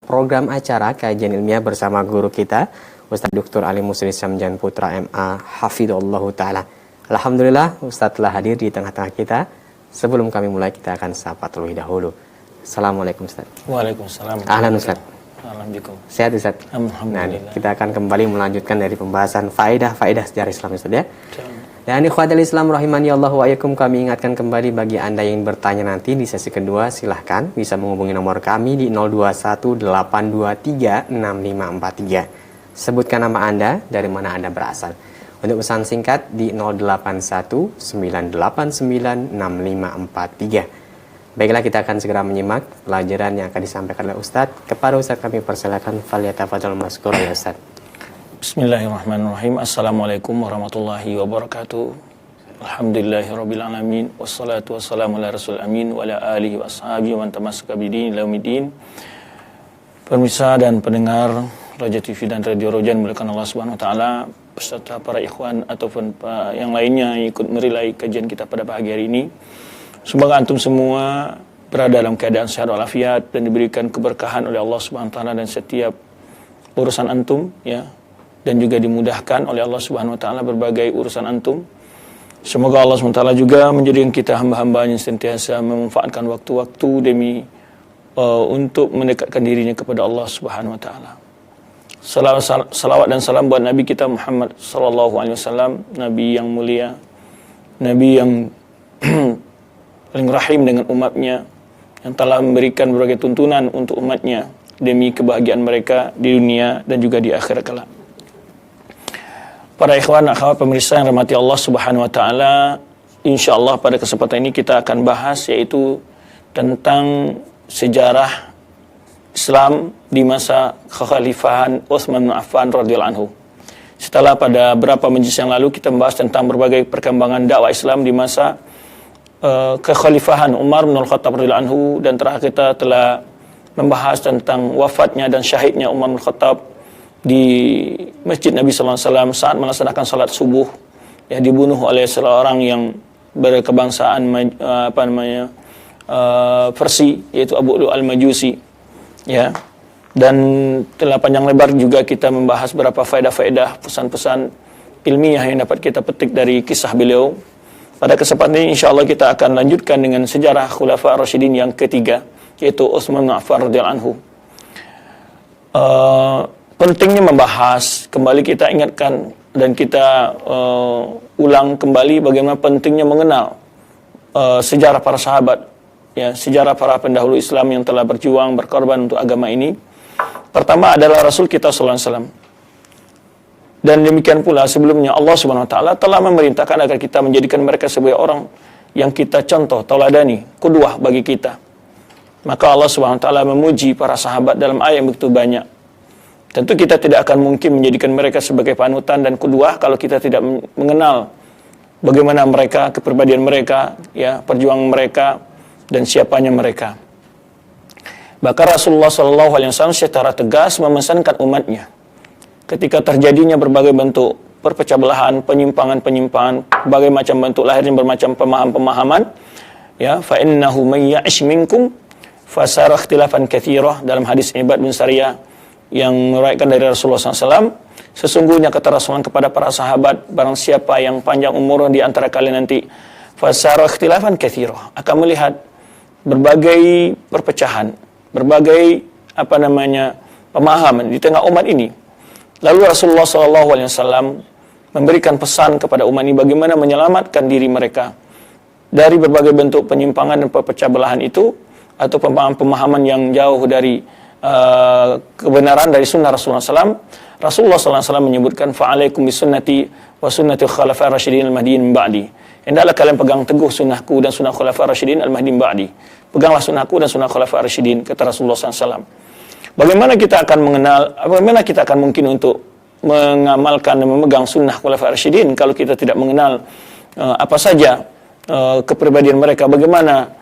program acara kajian ilmiah bersama guru kita Ustaz Dr. Ali Musri Syamjan Putra MA Hafidhullah Ta'ala. Alhamdulillah Ustaz telah hadir di tengah-tengah kita. Sebelum kami mulai kita akan sapa terlebih dahulu. Assalamualaikum Ustaz. Waalaikumsalam. Ahlan Ustaz. Alhamdulillah. Sehat Ustaz? Alhamdulillah. Nah, kita akan kembali melanjutkan dari pembahasan faedah sejarah Islam Ustaz ya. Dan ikhwatal Islam rahimani Allah wa iyyakum, kami ingatkan kembali bagi Anda yang bertanya nanti di sesi kedua, silahkan bisa menghubungi nomor kami di 0218236543. Sebutkan nama Anda, dari mana Anda berasal. Untuk pesan singkat di 0819896543. Baiklah, kita akan segera menyimak pelajaran yang akan disampaikan oleh Ustadz. Kepada Ustadz kami persilakan, falyatafadhal mazkur ya Ustadz. Bismillahirrahmanirrahim. Assalamualaikum warahmatullahi wabarakatuh. Alhamdulillahirabbil alamin, wassalatu wassalamu ala rasul amin wa ala alihi wa ashabihi wa man tamassaka bidini ila yaumil. Pemirsa dan pendengar Raja TV dan Radio Roja dimuliakan Allah Subhanahu wa taala, beserta para ikhwan ataupun yang lainnya yang ikut merilai kajian kita pada pagi hari ini. Semoga antum semua berada dalam keadaan sehat walafiat dan diberikan keberkahan oleh Allah Subhanahu wa taala dan setiap urusan antum ya, dan juga dimudahkan oleh Allah Subhanahu wa taala berbagai urusan antum. Semoga Allah Subhanahu wa taala juga menjadikan kita hamba-hamba yang sentiasa memanfaatkan waktu-waktu demi untuk mendekatkan dirinya kepada Allah Subhanahu wa taala. Salawat dan salam buat Nabi kita Muhammad sallallahu alaihi wasallam, Nabi yang mulia, Nabi yang paling rahim dengan umatnya, yang telah memberikan berbagai tuntunan untuk umatnya demi kebahagiaan mereka di dunia dan juga di akhirat kelak. Para ikhwan akhwat pemirsa yang rahmati Allah Subhanahu wa taala, insyaallah pada kesempatan ini kita akan bahas yaitu tentang sejarah Islam di masa kekhalifahan Utsman bin Affan radhiyallahu anhu. Setelah pada beberapa majelis yang lalu kita membahas tentang berbagai perkembangan dakwah Islam di masa kekhalifahan Umar bin Khattab radhiyallahu anhu, dan terakhir kita telah membahas tentang wafatnya dan syahidnya Umar bin Khattab di Masjid Nabi sallallahu alaihi wasallam saat melaksanakan salat subuh, ya, dibunuh oleh seorang yang berkebangsaan Persia, yaitu Abu Lu'al Majusi. Ya, dan telah panjang lebar juga kita membahas beberapa faedah-faedah, pesan-pesan ilmiah yang dapat kita petik dari kisah beliau. Pada kesempatan ini insyaallah kita akan lanjutkan dengan sejarah Khulafa Rasyidin yang ketiga, yaitu Utsman bin Affan radhiyallahu anhu. Pentingnya membahas, kembali kita ingatkan dan kita ulang kembali bagaimana pentingnya mengenal sejarah para sahabat, ya, sejarah para pendahulu Islam yang telah berjuang berkorban untuk agama ini. Pertama adalah Rasul kita sallallahu alaihi wasallam. Dan demikian pula sebelumnya Allah Subhanahu wa taala telah memerintahkan agar kita menjadikan mereka sebagai orang yang kita contoh, tauladani, qudwah bagi kita. Maka Allah Subhanahu wa taala memuji para sahabat dalam ayat yang begitu banyak. Tentu kita tidak akan mungkin menjadikan mereka sebagai panutan dan qudwah kalau kita tidak mengenal bagaimana mereka, kepribadian mereka, ya, perjuangan mereka dan siapanya mereka. Bahkan Rasulullah SAW secara tegas memesankan umatnya ketika terjadinya berbagai bentuk perpecah belahan, penyimpangan-penyimpangan, berbagai macam bentuk lahirnya bermacam pemahaman-pemahaman, ya, fa innahu may ya'ish minkum fasara ikhtilafan katsira, dalam hadis Ibad bin Sariyah yang meriwayatkan dari Rasulullah SAW, sesungguhnya kata Rasulullah kepada para sahabat, barang siapa yang panjang umur di antara kalian nanti fasara ikhtilafan katsira, akan melihat berbagai perpecahan, berbagai pemahaman di tengah umat ini. Lalu Rasulullah SAW memberikan pesan kepada umat ini bagaimana menyelamatkan diri mereka dari berbagai bentuk penyimpangan dan perpecah belahan itu, atau pemahaman yang jauh dari kebenaran dari sunnah Rasulullah SAW. Rasulullah SAW menyebutkan, fa'alaikum bisunnati wa sunnati khulafa'ir rasyidin al-mahdiyyin min ba'di. Hendaklah kalian pegang teguh sunnahku dan sunnah khulafa'ir rasyidin al-mahdiyyin min ba'di. Peganglah sunnahku dan sunnah khulafa'ir rasyidin, kata Rasulullah SAW. Bagaimana kita akan mengenal, bagaimana kita akan mungkin untuk mengamalkan dan memegang sunnah khulafa'ir rasyidin kalau kita tidak mengenal apa saja kepribadian mereka, bagaimana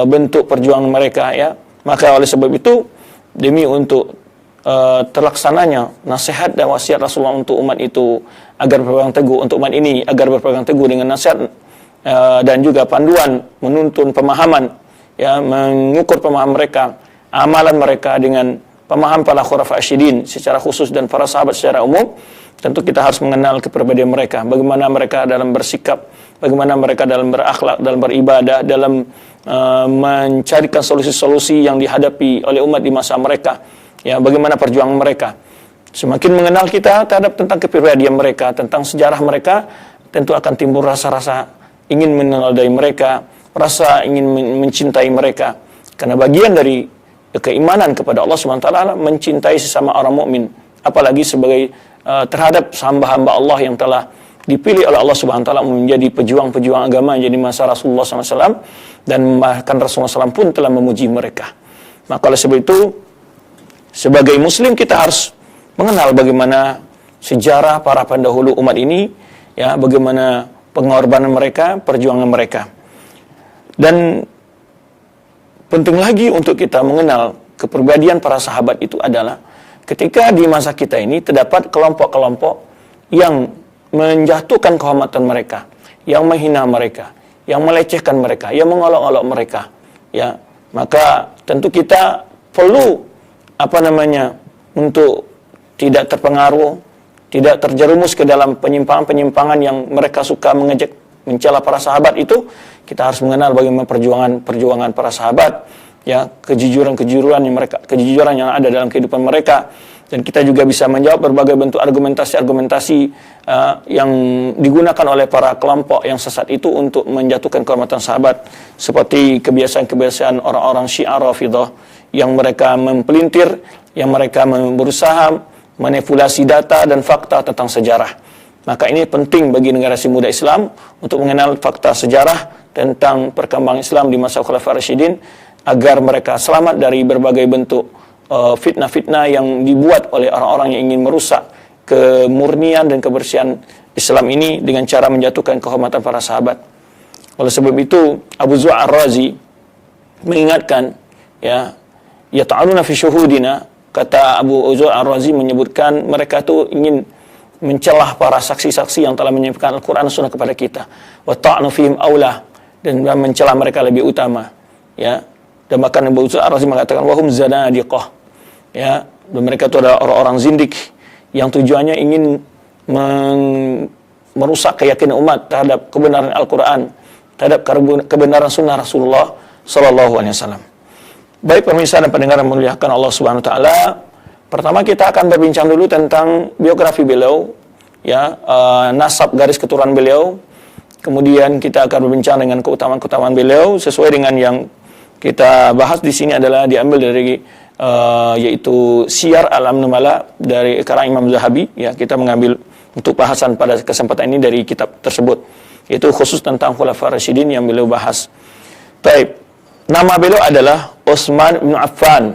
bentuk perjuangan mereka, ya. Maka oleh sebab itu, demi untuk terlaksananya nasihat dan wasiat Rasulullah untuk umat itu agar berpegang teguh, untuk umat ini agar berpegang teguh dengan nasihat dan juga panduan menuntun pemahaman, ya, mengukur pemahaman mereka, amalan mereka dengan pemahaman para khulafaur rasyidin secara khusus dan para sahabat secara umum, tentu kita harus mengenal kepribadian mereka, bagaimana mereka dalam bersikap, bagaimana mereka dalam berakhlak, dalam beribadah, dalam mencarikan solusi-solusi yang dihadapi oleh umat di masa mereka, ya, bagaimana perjuangan mereka. Semakin mengenal kita terhadap tentang kepribadian mereka, tentang sejarah mereka, tentu akan timbul rasa-rasa ingin mengenal mereka, rasa ingin mencintai mereka. Karena bagian dari keimanan kepada Allah SWT mencintai sesama orang mukmin, apalagi sebagai terhadap hamba-hamba Allah yang telah dipilih oleh Allah SWT menjadi pejuang-pejuang agama jadi masa Rasulullah SAW, dan bahkan Rasulullah SAW pun telah memuji mereka. Maka oleh sebab itu, sebagai muslim kita harus mengenal bagaimana sejarah para pendahulu umat ini, ya, bagaimana pengorbanan mereka, perjuangan mereka. Dan penting lagi untuk kita mengenal kepribadian para sahabat itu adalah ketika di masa kita ini terdapat kelompok-kelompok yang menjatuhkan kehormatan mereka, yang menghina mereka, yang melecehkan mereka, yang mengolok-olok mereka, ya, maka tentu kita perlu untuk tidak terpengaruh, tidak terjerumus ke dalam penyimpangan-penyimpangan yang mereka suka mengejek, mencela para sahabat itu. Kita harus mengenal bagaimana perjuangan para sahabat, ya, kejujuran yang ada dalam kehidupan mereka. Dan kita juga bisa menjawab berbagai bentuk argumentasi-argumentasi yang digunakan oleh para kelompok yang sesat itu untuk menjatuhkan kehormatan sahabat, seperti kebiasaan-kebiasaan orang-orang Syiah Rafidhah yang mereka mempelintir, yang mereka berusaha manipulasi data dan fakta tentang sejarah. Maka ini penting bagi generasi muda Islam untuk mengenal fakta sejarah tentang perkembangan Islam di masa Khulafaur Rasyidin, agar mereka selamat dari berbagai bentuk fitnah-fitnah yang dibuat oleh orang-orang yang ingin merusak kemurnian dan kebersihan Islam ini dengan cara menjatuhkan kehormatan para sahabat. Oleh sebab itu, Abu Zur'ah Ar-Razi mengingatkan, ya, yata'aluna fi syuhudina, kata Abu Zur'ah Ar-Razi menyebutkan mereka itu ingin mencelah para saksi-saksi yang telah menyampaikan Al-Quran dan Sunnah kepada kita. Wa ta'nu fihim aula, dan mencelah mereka lebih utama, ya. Dan bahkan Abu Zur'ah Ar-Razi mengatakan wahum zanadiqah, ya, dan mereka itu adalah orang-orang zindik yang tujuannya ingin merusak keyakinan umat terhadap kebenaran Al-Quran, terhadap kebenaran Sunnah Rasulullah Sallallahu Alaihi Wasallam. Baik pemirsa dan pendengar yang memuliakan Allah Subhanahu Wa Taala, pertama kita akan berbincang dulu tentang biografi beliau, ya, nasab garis keturunan beliau. Kemudian kita akan berbincang dengan keutamaan-keutamaan beliau sesuai dengan yang kita bahas di sini adalah diambil dari yaitu Siyar A'lam Nubala dari karangan Imam Zahabi, ya. Kita mengambil untuk bahasan pada kesempatan ini dari kitab tersebut, yaitu khusus tentang Khulafaur Rasyidin yang beliau bahas. Baik, nama beliau adalah Utsman bin Affan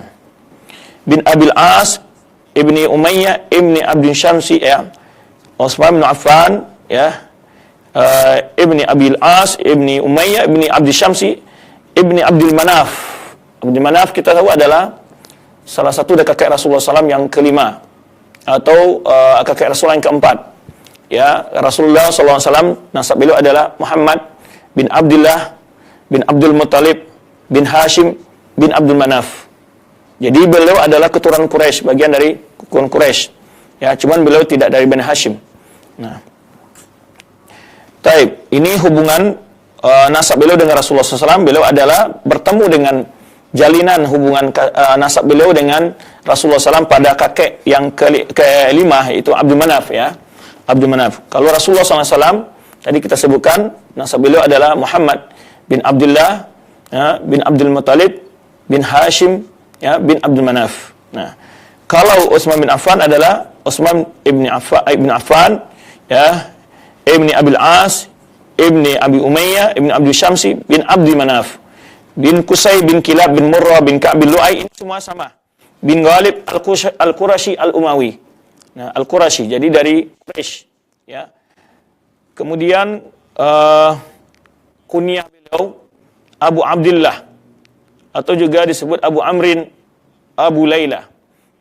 bin Abil As ibni Umayyah ibni Abdul Syamsi, ya. Utsman bin Affan, ya, ibni Abil As ibni Umayyah ibni Abdul Syamsi ibni Abdul Manaf. Abdul Manaf kita tahu adalah salah satu dari kakek Rasulullah SAW yang kelima, atau kakek Rasulullah yang keempat, ya. Rasulullah SAW nasab beliau adalah Muhammad bin Abdullah bin Abdul Muttalib bin Hashim bin Abdul Manaf. Jadi beliau adalah keturunan Quraisy, bagian dari keturunan Quraisy, ya. Cuman beliau tidak dari Bani Hashim. Nah, taib, ini hubungan nasab beliau dengan Rasulullah SAW. Beliau adalah bertemu dengan jalinan hubungan nasab beliau dengan Rasulullah SAW pada kakek yang kelima, yaitu Abdul Manaf, ya. Abdul Manaf. Kalau Rasulullah SAW tadi kita sebutkan nasab beliau adalah Muhammad bin Abdullah, ya, bin Abdul Muttalib bin Hashim, ya, bin Abdul Manaf. Nah, kalau Utsman bin Affan adalah Utsman ibn Affan, ya, ibni Abil As ibni Abi Umayyah ibni Abdul Syamsi bin Abdul Manaf bin Qusay bin Kilab bin Murrah bin Ka'b bin Lu'ay, ini semua sama. Bin Ghalib Al-Qurashi Al-Umawi. Nah, Al-Qurashi, jadi dari Quraisy, ya. Kemudian kunyah beliau Abu Abdullah, atau juga disebut Abu Amrin, Abu Laila.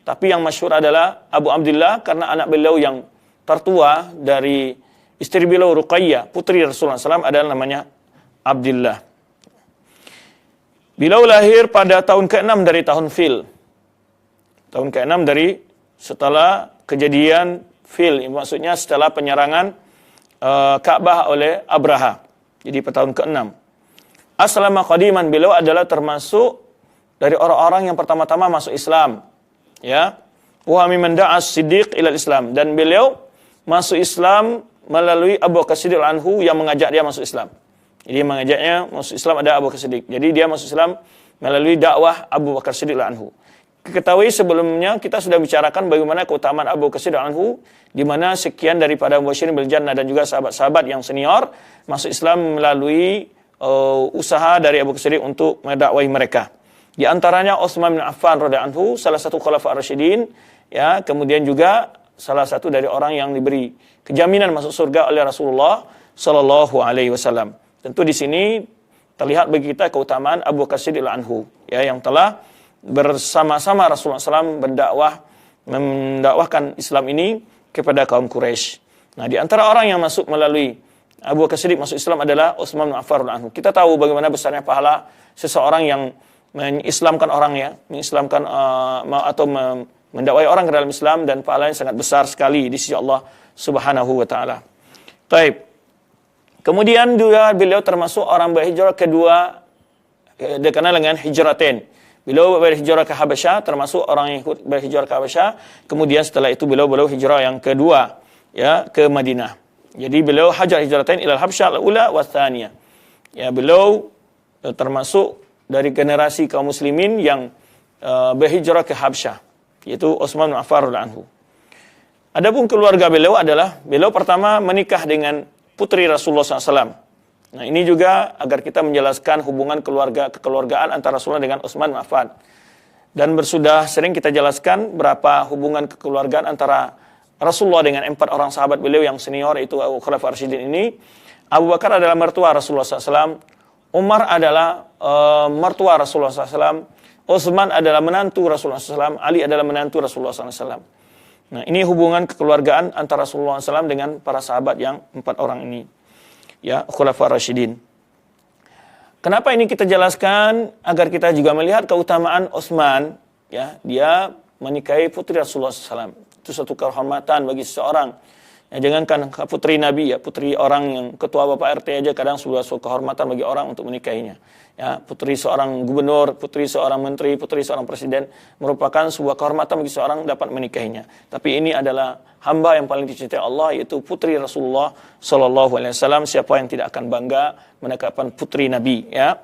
Tapi yang masyhur adalah Abu Abdullah karena anak beliau yang tertua dari istri beliau Ruqayyah, putri Rasulullah SAW, adalah namanya Abdullah. Beliau lahir pada tahun ke-6 dari tahun Fil. Tahun ke-6 dari setelah kejadian Fil, maksudnya setelah penyerangan Ka'bah oleh Abraha. Jadi pada tahun ke-6. Aslama qadiman, beliau adalah termasuk dari orang-orang yang pertama-tama masuk Islam. Ya. Wa mimman da'a as-Siddiq ila Islam, dan beliau masuk Islam melalui Abu Bakar Siddiq anhu yang mengajak dia masuk Islam. Jadi mengajaknya masuk Islam ada Abu Bakar Siddiq. Jadi dia masuk Islam melalui dakwah Abu Bakar Siddiq anhu. Ketahui sebelumnya kita sudah bicarakan bagaimana keutamaan Abu Bakar Siddiq anhu, di mana sekian daripada mubasyirin bil jannah dan juga sahabat-sahabat yang senior masuk Islam melalui usaha dari Abu Bakar Siddiq untuk mendakwahi mereka. Di antaranya Utsman bin Affan radhiyallahu anhu, salah satu khulafa ar-rasyidin, ya, kemudian juga salah satu dari orang yang diberi kejaminan masuk surga oleh Rasulullah sallallahu alaihi wasallam. Tentu di sini terlihat bagi kita keutamaan Abu Bakar Siddiq anhu, ya, yang telah bersama-sama Rasulullah SAW mendakwahkan Islam ini kepada kaum Quraisy. Nah, di antara orang yang masuk melalui Abu Bakar Siddiq masuk Islam adalah Utsman bin Affan anhu. Kita tahu bagaimana besarnya pahala seseorang yang mengislamkan orang, ya, mengislamkan atau mendakwai orang ke dalam Islam, dan pahalanya sangat besar sekali di sisi Allah Subhanahu wa taala. Baik. Kemudian juga beliau termasuk orang berhijrah kedua dikenal dengan hijratain. Beliau berhijrah ke Habasyah, termasuk orang yang ikut berhijrah ke Habasyah. Kemudian setelah itu beliau hijrah yang kedua, ya, ke Madinah. Jadi beliau hijratain ilal Habsyah al-ula wa tsaniyah. Ya, beliau termasuk dari generasi kaum muslimin yang berhijrah ke Habsyah, yaitu Utsman bin Affan radhiyallahu anhu. Adapun keluarga beliau adalah beliau pertama menikah dengan putri Rasulullah SAW. Nah, ini juga agar kita menjelaskan hubungan kekeluargaan antara Rasulullah dengan Utsman bin Affan. Dan sudah sering kita jelaskan berapa hubungan kekeluargaan antara Rasulullah dengan 4 orang sahabat beliau yang senior, yaitu Khulafaur Rasyidin ini. Abu Bakar adalah mertua Rasulullah SAW, Umar adalah mertua Rasulullah SAW, Utsman adalah menantu Rasulullah SAW, Ali adalah menantu Rasulullah SAW. Nah, ini hubungan kekeluargaan antara Rasulullah SAW dengan para sahabat yang 4 orang ini, ya, Khulafaur Rasyidin. Kenapa ini kita jelaskan? Agar kita juga melihat keutamaan Utsman, ya, dia menikahi putri Rasulullah SAW. Itu satu kehormatan bagi seseorang. Ya, jangankan putri Nabi, ya, putri orang yang ketua Bapak RT aja kadang sudah suatu kehormatan bagi orang untuk menikahinya. Ya, putri seorang gubernur, putri seorang menteri, putri seorang presiden merupakan sebuah kehormatan bagi seorang dapat menikahinya. Tapi ini adalah hamba yang paling dicintai Allah, yaitu putri Rasulullah sallallahu alaihi wasallam. Siapa yang tidak akan bangga menikahi putri Nabi, ya.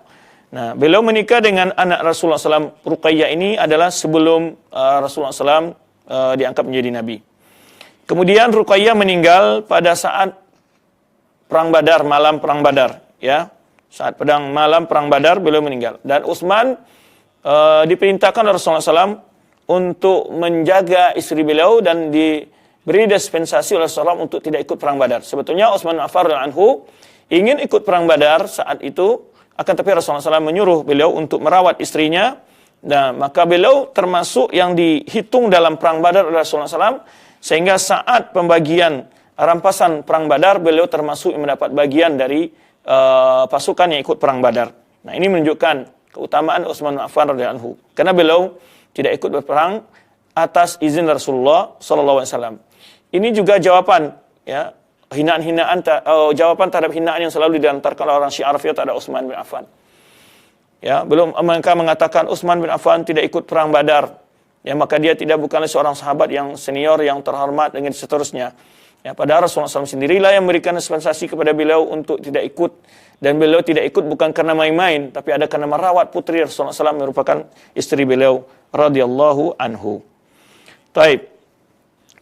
Nah, beliau menikah dengan anak Rasulullah SAW. Ruqayyah ini adalah sebelum Rasulullah SAW diangkat menjadi Nabi. Kemudian Ruqayyah meninggal pada saat perang Badar, malam perang Badar, ya. Saat malam perang Badar beliau meninggal. Dan Utsman diperintahkan oleh Rasulullah SAW untuk menjaga istri beliau dan diberi dispensasi oleh Rasulullah untuk tidak ikut perang Badar. Sebetulnya Utsman bin Affan anhu ingin ikut perang Badar saat itu, akan tapi Rasulullah SAW menyuruh beliau untuk merawat istrinya. Nah, maka beliau termasuk yang dihitung dalam perang Badar oleh Rasulullah SAW, sehingga saat pembagian rampasan perang Badar beliau termasuk yang mendapat bagian dari pasukan yang ikut perang Badar. Nah, ini menunjukkan keutamaan Utsman bin Affan radhiyallahu anhu, karena beliau tidak ikut berperang atas izin Rasulullah sallallahu alaihi wasallam. Ini juga jawaban, ya, jawaban terhadap hinaan yang selalu dilantarkan oleh orang Syiah Rafidhah terhadap Utsman bin Affan. Ya, belum mereka mengatakan Utsman bin Affan tidak ikut perang Badar, ya, maka dia bukanlah seorang sahabat yang senior, yang terhormat, dan seterusnya. Ya, padahal Rasulullah SAW sendirilah yang memberikan dispensasi kepada beliau untuk tidak ikut, dan beliau tidak ikut bukan karena main-main, tapi ada karena merawat putri Rasulullah SAW merupakan istri beliau radhiyallahu anhu. Taib.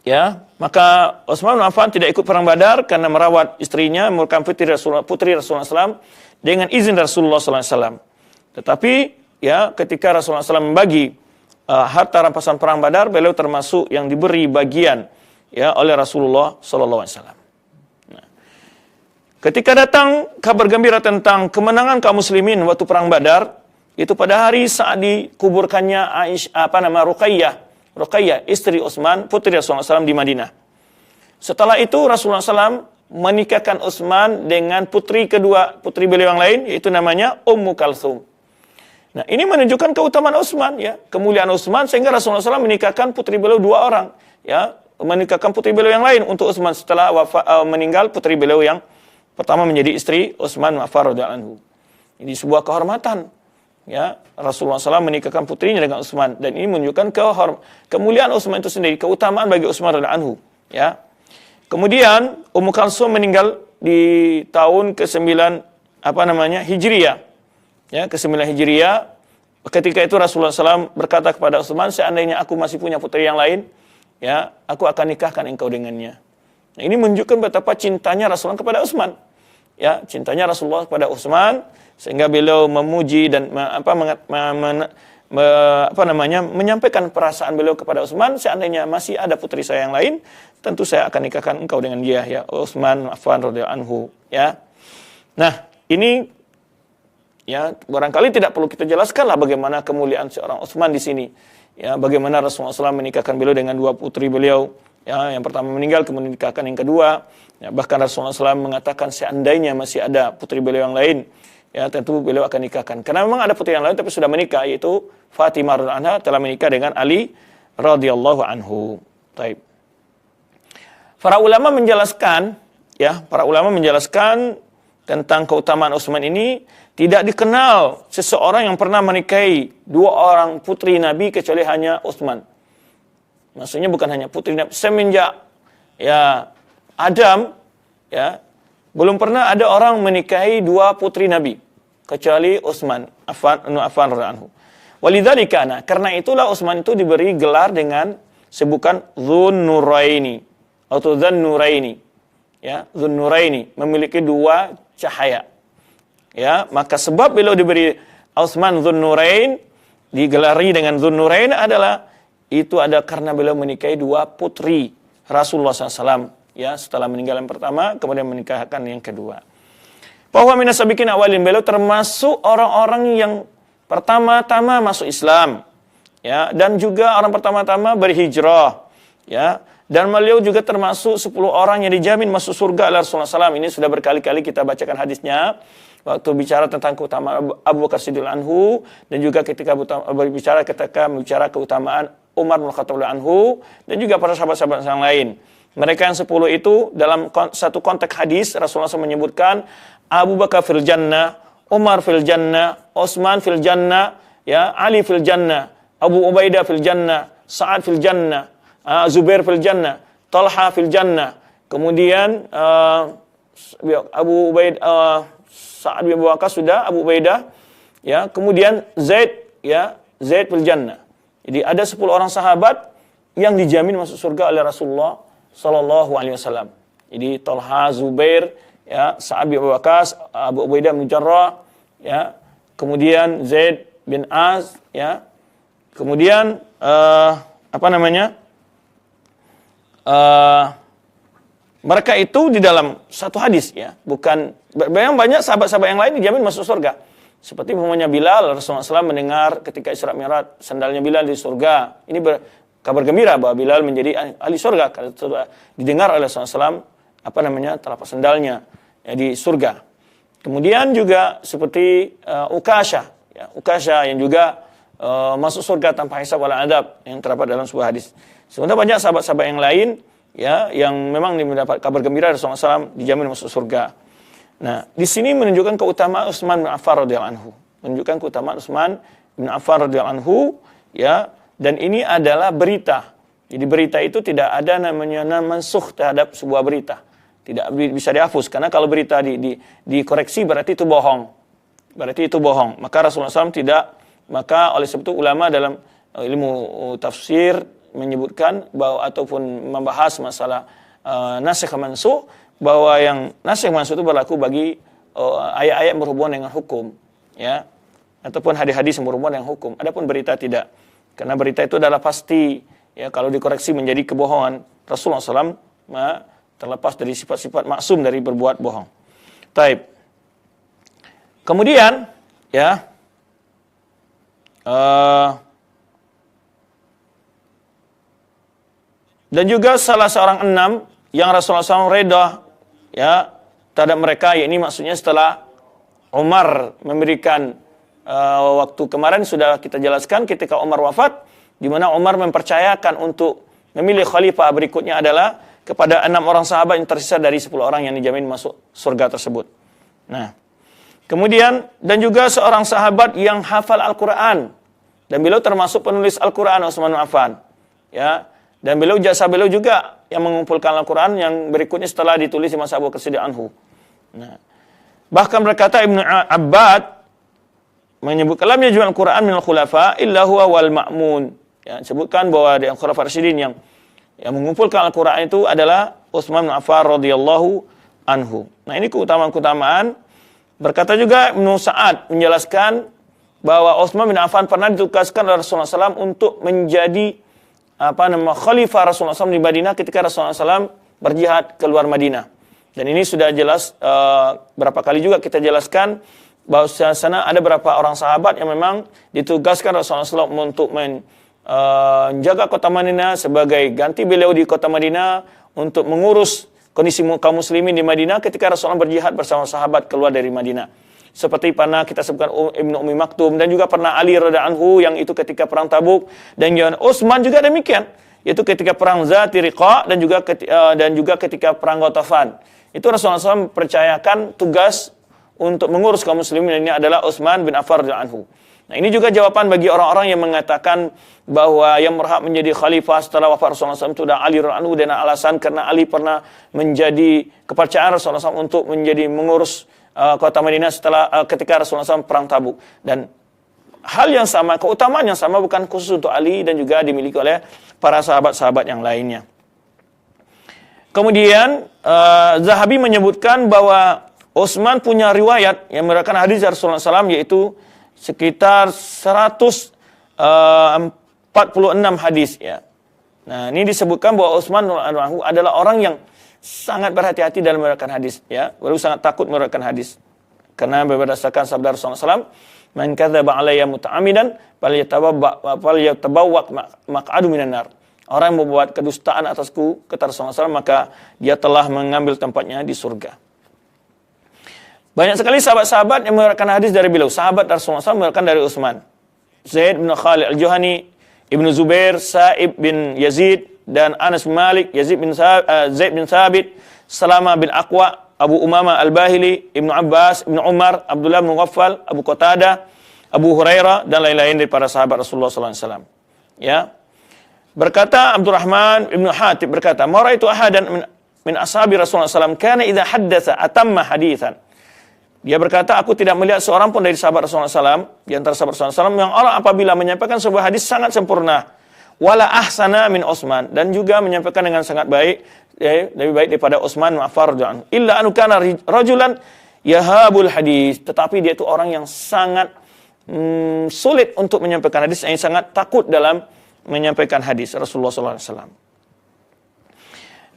Ya, maka Utsman bin Affan tidak ikut perang Badar karena merawat istrinya, merupakan putri Rasulullah SAW dengan izin Rasulullah SAW. Tetapi, ya, ketika Rasulullah SAW membagi harta rampasan perang Badar, beliau termasuk yang diberi bagian, ya, oleh Rasulullah SAW. Nah, ketika datang kabar gembira tentang kemenangan kaum muslimin waktu perang Badar, itu pada hari saat dikuburkannya Ruqayyah, istri Utsman, putri Rasulullah SAW di Madinah. Setelah itu Rasulullah SAW menikahkan Utsman dengan putri beliau yang lain, yaitu namanya Ummu Kalsum. Nah, ini menunjukkan keutamaan Utsman, ya, kemuliaan Utsman, sehingga Rasulullah SAW menikahkan putri beliau 2 orang, ya, menikahkan putri beliau yang lain untuk Utsman setelah meninggal putri beliau yang pertama menjadi istri Utsman bin Affan radhiyallahu anhu. Ini sebuah kehormatan, ya, Rasulullah SAW menikahkan putrinya dengan Utsman, dan ini menunjukkan kemuliaan Utsman itu sendiri, keutamaan bagi Utsman radhiyallahu anhu, ya. Kemudian Ummu Kalsum meninggal di tahun ke-9 Hijriyah. Ya, ke-9 Hijriyah. Ketika itu Rasulullah SAW berkata kepada Utsman, seandainya aku masih punya putri yang lain, ya, aku akan nikahkan engkau dengannya. Nah, ini menunjukkan betapa cintanya Rasulullah kepada Utsman. Ya, cintanya Rasulullah kepada Utsman, sehingga beliau memuji dan menyampaikan perasaan beliau kepada Utsman, seandainya masih ada putri saya yang lain, tentu saya akan nikahkan engkau dengan dia, ya, Utsman Affan radhiyallahu anhu, ya. Nah, ini, ya, barangkali tidak perlu kita jelaskanlah bagaimana kemuliaan seorang Utsman di sini. Ya, bagaimana Rasulullah SAW menikahkan beliau dengan 2 putri beliau. Ya, yang pertama meninggal, kemudian menikahkan yang kedua. Ya, bahkan Rasulullah SAW mengatakan seandainya masih ada putri beliau yang lain, ya, tentu beliau akan nikahkan. Karena memang ada putri yang lain tapi sudah menikah, yaitu Fatimah radhiyallahu anha telah menikah dengan Ali radhiyallahu anhu. Taib. Para ulama menjelaskan tentang keutamaan Utsman ini, tidak dikenal seseorang yang pernah menikahi 2 orang putri Nabi kecuali hanya Utsman. Maksudnya bukan hanya putri Nabi, semenjak, ya, Adam, ya, belum pernah ada orang menikahi 2 putri Nabi kecuali Utsman Affan radhiyallahu anhu. Walidzalika, karena itulah Utsman itu diberi gelar dengan sebutan Dzunnuraini atau Dzannuraini. Ya, Dzunnuraini, memiliki 2 cahaya. Ya, maka sebab beliau diberi Utsman Dzunnurain, digelari dengan Dzunnurain adalah karena beliau menikahi 2 putri Rasulullah SAW. Ya, setelah meninggal yang pertama, kemudian menikahkan yang kedua. Bahwa minas sabiqin awalin, beliau termasuk orang-orang yang pertama-tama masuk Islam. Ya, dan juga orang pertama-tama berhijrah. Ya, dan beliau juga termasuk 10 orang yang dijamin masuk surga oleh Rasulullah SAW. Ini sudah berkali-kali kita bacakan hadisnya. Waktu bicara tentang keutamaan Abu Bakar Siddiq anhu, dan juga ketika berbicara keutamaan Umar bin Khattab anhu, dan juga para sahabat-sahabat yang lain. Mereka yang 10 itu dalam satu konteks hadis Rasulullah SAW menyebutkan Abu Bakar fil jannah, Umar fil jannah, Utsman fil jannah, ya, Ali fil jannah, Abu Ubaidah fil jannah, Sa'ad fil jannah, Zubair fil jannah, Talha fil jannah. Kemudian Abu Ubaidah, Sa'ad bin Abu Waqqas sudah, Abu Ubaidah, ya, kemudian Zaid, ya, Zaid fil jannah. Jadi ada 10 orang sahabat yang dijamin masuk surga oleh Rasulullah sallallahu alaihi wasallam. Jadi Talha, Zubair, ya, Sa'ad bin Abu Waqqas, Abu Ubaidah bin Jarrah, ya, kemudian Zaid bin Az, ya. Kemudian mereka itu di dalam satu hadis, ya, bukan banyak sahabat-sahabat yang lain dijamin masuk surga. Seperti umpamanya Bilal, Rasulullah SAW mendengar ketika Isra Mi'raj sandalnya Bilal di surga. Ini kabar gembira bahwa Bilal menjadi ahli surga karena didengar oleh Rasulullah SAW telapak sandalnya, ya, di surga. Kemudian juga seperti Ukasyah, ya, Ukasyah yang juga masuk surga tanpa hisab wala adab yang terdapat dalam sebuah hadis. Sebenarnya banyak sahabat-sahabat yang lain, ya, yang memang mendapat kabar gembira dari Rasulullah SAW dijamin masuk surga. Nah, di sini menunjukkan keutamaan Utsman bin Affan radhiyallahu anhu. Menunjukkan keutamaan Utsman bin Affan radhiyallahu anhu, ya, dan ini adalah berita. Jadi berita itu tidak ada namanya mansuh terhadap sebuah berita. Tidak bisa dihapus karena kalau berita dikoreksi berarti itu bohong. Berarti itu bohong. Maka Rasulullah SAW tidak, maka oleh sebab itu ulama dalam ilmu tafsir menyebutkan bahwa ataupun membahas masalah nasikh mansuh, bahwa yang nasikh mansuh itu berlaku bagi ayat-ayat yang berhubungan dengan hukum, ya, ataupun hadis-hadis yang berhubungan dengan hukum. Adapun berita tidak, karena berita itu adalah pasti, ya, kalau dikoreksi menjadi kebohongan. Rasulullah SAW terlepas dari sifat-sifat maksum dari berbuat bohong. Taib. Kemudian, ya, dan juga salah seorang 6 yang Rasulullah SAW reda, ya, terhadap mereka, ya, ini maksudnya setelah Umar memberikan waktu kemarin sudah kita jelaskan ketika Umar wafat, di mana Umar mempercayakan untuk memilih khalifah berikutnya adalah kepada 6 orang sahabat yang tersisa dari 10 orang yang dijamin masuk surga tersebut. Nah, kemudian dan juga seorang sahabat yang hafal Al-Quran, dan beliau termasuk penulis Al-Quran, Utsman bin Affan. Ya, dan jasa beliau juga yang mengumpulkan Al-Quran yang berikutnya setelah ditulis di masa Abu Bakar Siddiq anhu. Nah, bahkan berkata Ibnu Abbad menyebut lam yajma'ul Quran minal khulafa illa huwa wal ma'mun. Ya, sebutkan bahwa di Khulafa Rasyidin yang mengumpulkan Al-Quran itu adalah Utsman bin Affan radhiyallahu anhu. Nah, ini keutamaan-keutamaan. Berkata juga Ibnu Sa'ad menjelaskan bahwa Utsman bin Affan pernah ditugaskan oleh Rasulullah SAW untuk menjadi khalifah Rasulullah SAW di Madinah ketika Rasulullah SAW berjihad keluar Madinah. Dan ini sudah jelas berapa kali juga kita jelaskan bahwa di sana ada beberapa orang sahabat yang memang ditugaskan Rasulullah SAW untuk menjaga kota Madinah sebagai ganti beliau di kota Madinah untuk mengurus kondisi kaum muslimin di Madinah ketika Rasulullah berjihad bersama sahabat keluar dari Madinah. Seperti pernah kita sebutkan Ibnu Ummi Maktum, dan juga pernah Ali radhiyallahu anhu yang itu ketika perang Tabuk, dan Utsman juga demikian, yaitu ketika perang Zati Riqa dan juga ketika perang Ghatafan. Itu Rasulullah SAW percayakan tugas untuk mengurus kaum muslimin, ini adalah Utsman bin Affan radhiyallahu anhu. Nah, ini juga jawaban bagi orang-orang yang mengatakan bahwa yang berhak menjadi khalifah setelah wafat Rasulullah SAW itu adalah Ali radhiyallahu anhu, dan alasan karena Ali pernah menjadi kepercayaan Rasulullah SAW untuk menjadi mengurus kota Madinah setelah ketika Rasulullah SAW perang Tabuk. Dan hal yang sama, keutamaan yang sama bukan khusus untuk Ali dan juga dimiliki oleh para sahabat-sahabat yang lainnya. Kemudian Zahabi menyebutkan bahwa Utsman punya riwayat yang meriwayatkan hadis dari Rasulullah SAW, yaitu sekitar 146 hadis ya. Nah, ini disebutkan bahwa Utsman adalah orang yang sangat berhati-hati dalam meriwayatkan hadis ya, baru sangat takut meriwayatkan hadis. Karena berdasarkan sabda Rasulullah SAW, "Man kadzaba 'alayya muta'ammidan falyatabawwa maq'adahu minan nar." Orang yang membuat kedustaan atasku, kata Rasulullah SAW, maka dia telah mengambil tempatnya di surga. Banyak sekali sahabat-sahabat yang meriwayatkan hadis dari beliau. Sahabat Rasulullah SAW meriwayatkan dari Utsman. Zaid bin Khalid al-Juhani, Ibnu Zubair, Sa'ib bin Yazid, dan Anas bin Malik, Zaid bin Thabit, Salama bin Aqwa, Abu Umama al-Bahili, Ibnu Abbas, Ibnu Umar, Abdullah bin Mughaffal, Abu Qatadah, Abu Hurairah, dan lain-lain dari para sahabat Rasulullah SAW. Ya. Berkata Abdurrahman Ibnu Hatib berkata, "Ma ra'aitu ahadan min ashabi Rasulullah SAW kana idza haddatsa atamma haditsan." Dia berkata, aku tidak melihat seorang pun dari sahabat Rasulullah SAW, di antara sahabat Rasulullah SAW, yang orang apabila menyampaikan sebuah hadis sangat sempurna, wala ahsana min Utsman, dan juga menyampaikan dengan sangat baik, lebih baik daripada Utsman bin Affan radhiyallahu anhu. Illa an kana rajulan yahabul hadis, tetapi dia itu orang yang sangat sulit untuk menyampaikan hadis, yang sangat takut dalam menyampaikan hadis Rasulullah SAW.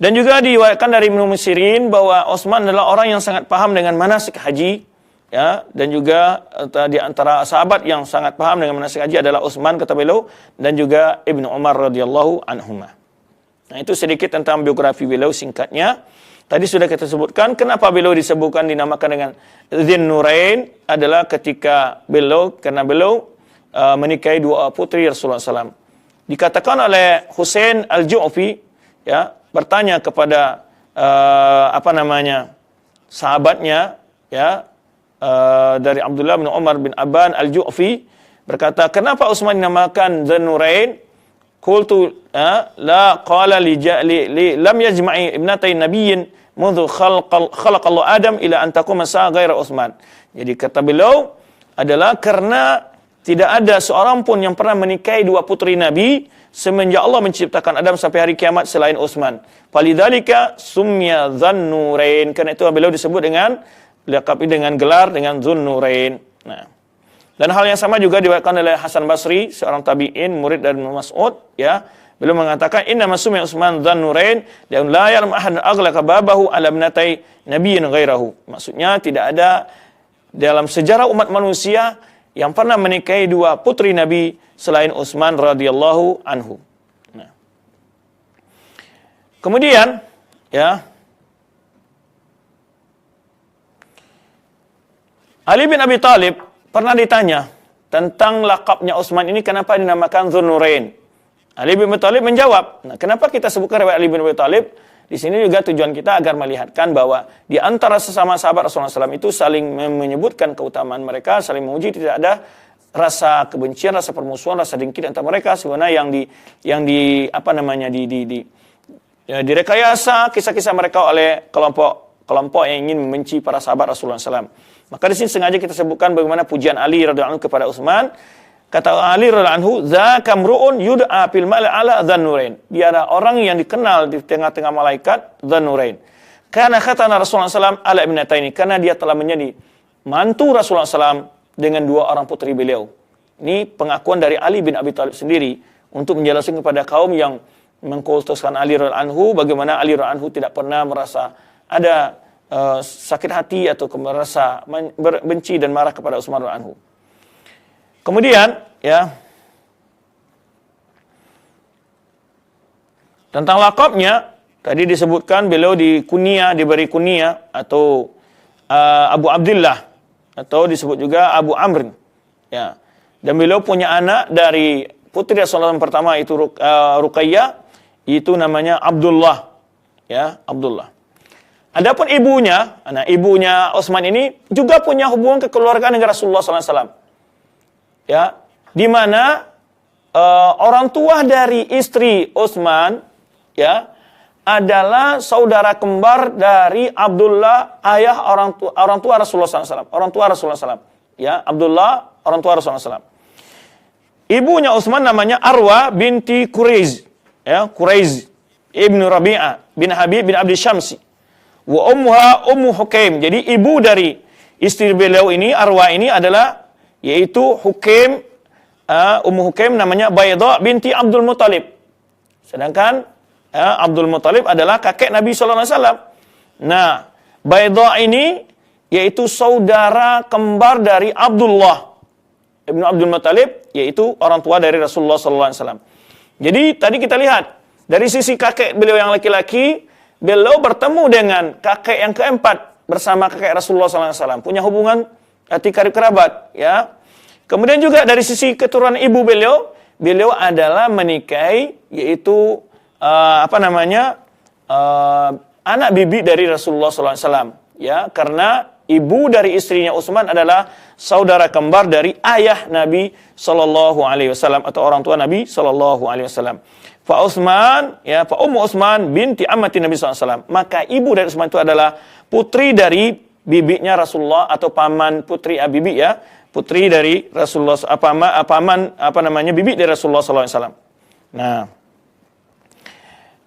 Dan juga diriwayatkan dari Ibnu Musirin bahwa Utsman adalah orang yang sangat paham dengan manasik haji, ya, dan juga di antara sahabat yang sangat paham dengan manasik haji adalah Utsman, kata beliau, dan juga Ibnu Umar radhiyallahu anhuma. Nah, itu sedikit tentang biografi beliau singkatnya. Tadi sudah kita sebutkan kenapa beliau disebutkan dinamakan dengan Dzin Nurain adalah ketika karena beliau menikahi 2 putri Rasulullah SAW. Dikatakan oleh Husain al-Ju'fi, ya, bertanya kepada sahabatnya, ya, dari Abdullah bin Umar bin Aban al-Ju'fi, berkata, kenapa Utsman dinamakan Dzun Nurain? Qultu la qala li lam yajma'i ibnatai nabiyyin منذ خلق الله Adam ila an taquma sa'a ghaira Utsman. Jadi kata beliau adalah karena tidak ada seorang pun yang pernah menikahi 2 putri Nabi semenjak Allah menciptakan Adam sampai hari kiamat selain Utsman. Falidzalika summiya Dzun Nurain. Karena itu beliau disebut dengan gelar dengan Dzun Nurain. Nah, dan hal yang sama juga diriwayatkan oleh Hasan Basri, seorang tabi'in, murid dari Mas'ud, ya. Beliau mengatakan, "Inna masumi Utsman Dzun Nurain dan la ya'lam ahad aghlaqa babahu ala ibnatai nabiyyin ghairahu." Maksudnya tidak ada dalam sejarah umat manusia yang pernah menikahi 2 putri Nabi selain Utsman radhiyallahu anhu. Nah. Kemudian, ya, Ali bin Abi Thalib pernah ditanya tentang lakabnya Utsman ini kenapa dinamakan Dzun-Nurain. Ali bin Abi Thalib menjawab. Nah, kenapa kita sebutkan riwayat Ali bin Abi Thalib? Di sini juga tujuan kita agar melihatkan bahwa di antara sesama sahabat Rasulullah SAW itu saling menyebutkan keutamaan mereka, saling memuji, tidak ada rasa kebencian, rasa permusuhan, rasa dengki antara mereka. Sebenarnya direkayasa kisah-kisah mereka oleh kelompok yang ingin membenci para sahabat Rasulullah SAW. Maka di sini sengaja kita sebutkan bagaimana pujian Ali radhiyallahu anhu kepada Utsman. Kata Ali radhiyallahu anhu, "Dzaka mru'un yud'a fil mala'ala dzan-nurain." Dia adalah orang yang dikenal di tengah-tengah malaikat dzan-nurain. Karena khatana Rasulullah SAW ala ibnataini, karena dia telah menjadi mantu Rasulullah SAW dengan dua orang putri beliau. Ini pengakuan dari Ali bin Abi Thalib sendiri untuk menjelaskan kepada kaum yang mengkultuskan Ali radhiyallahu anhu bagaimana Ali radhiyallahu anhu tidak pernah merasa ada sakit hati atau merasa benci dan marah kepada Utsman radhiyallahu anhu. Kemudian ya, tentang lakabnya tadi disebutkan beliau diberi kunia atau Abu Abdullah atau disebut juga Abu Amr. Ya. Dan beliau punya anak dari putri Rasulullah yang pertama itu Ruqayyah, itu namanya Abdullah. Ya, Abdullah. Adapun ibunya, ibunya Utsman ini juga punya hubungan kekeluargaan dengan Rasulullah SAW. Ya, di mana orang tua dari istri Utsman ya adalah saudara kembar dari Abdullah, ayah orang tua Rasulullah SAW. Orang tua Rasulullah SAW. Ya, Abdullah orang tua Rasulullah SAW. Ibunya Utsman namanya Arwa binti Quraiz. Ya, Quraiz ibnu Rabi'ah bin Habib bin Abdi Syamsi. Wa ummuha Ummu Hukaim. Jadi ibu dari istri beliau ini, Arwa ini adalah yaitu Hukaim, Ummu Hukaim namanya Bayda binti Abdul Muttalib. Sedangkan Abdul Muttalib adalah kakek Nabi sallallahu alaihi wasallam. Nah, Bayda ini yaitu saudara kembar dari Abdullah ibnu Abdul Muttalib, yaitu orang tua dari Rasulullah sallallahu alaihi wasallam. Jadi tadi kita lihat dari sisi kakek beliau yang laki-laki, beliau bertemu dengan kakek yang keempat bersama kakek Rasulullah sallallahu alaihi wasallam, punya hubungan hati karib kerabat, ya. Kemudian juga dari sisi keturunan ibu beliau adalah menikahi yaitu anak bibi dari Rasulullah sallallahu alaihi wasallam, ya, karena ibu dari istrinya Utsman adalah saudara kembar dari ayah Nabi sallallahu alaihi wasallam atau orang tua Nabi sallallahu alaihi wasallam. Fa Ummu Utsman binti ammati Nabi sallallahu alaihi wasallam. Maka ibu dari Utsman itu adalah putri dari bibinya Rasulullah atau paman putri bibi, ya, putri dari Rasulullah, bibi dari Rasulullah sallallahu alaihi wasallam. Nah,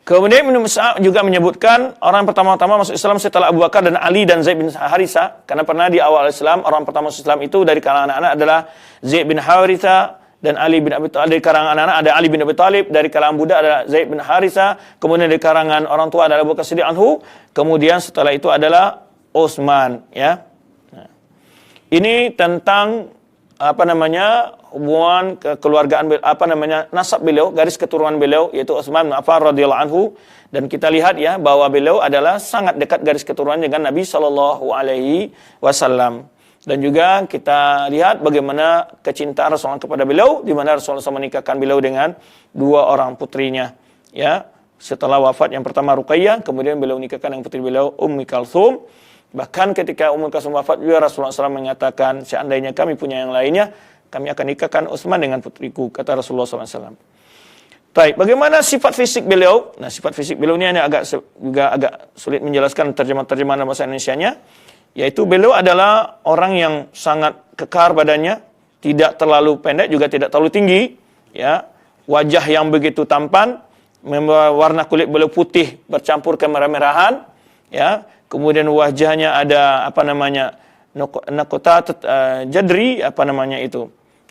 kemudian Ibnu Mus'ab juga menyebutkan orang pertama-tama masuk Islam setelah Abu Bakar dan Ali dan Zaid bin Haritha, karena pernah di awal Islam orang pertama masuk Islam itu dari kalangan anak-anak adalah Zaid bin Haritha dan Ali bin Abi Thalib. Dari kalangan anak-anak ada Ali bin Abi Thalib, dari kalangan budak ada Zaid bin Haritha, kemudian dari kalangan orang tua adalah Abu Bakar Siddiq anhu, kemudian setelah itu adalah Utsman, ya. Nah, ini tentang hubungan kekeluargaan nasab beliau, garis keturunan beliau yaitu Utsman bin Affan radhiyallahu anhu, dan kita lihat ya bahwa beliau adalah sangat dekat garis keturunan dengan Nabi sallallahu alaihi wasallam. Dan juga kita lihat bagaimana kecintaan Rasulullah kepada beliau, di mana Rasulullah SAW menikahkan beliau dengan dua orang putrinya, ya. Setelah wafat yang pertama Ruqayyah, kemudian beliau menikahkan dengan putri beliau Ummi Kalsum. Bahkan ketika Ummu Kalsum wafat juga Rasulullah SAW menyatakan, seandainya kami punya yang lainnya, kami akan nikahkan Utsman dengan putriku, kata Rasulullah SAW. Baik, bagaimana sifat fisik beliau? Nah, sifat fisik beliau ini agak sulit menjelaskan terjemahan bahasa Indonesianya, yaitu beliau adalah orang yang sangat kekar badannya, tidak terlalu pendek juga tidak terlalu tinggi, ya. Wajah yang begitu tampan, warna kulit beliau putih bercampur kemerah-merahan, ya. Kemudian wajahnya ada nakotat jadri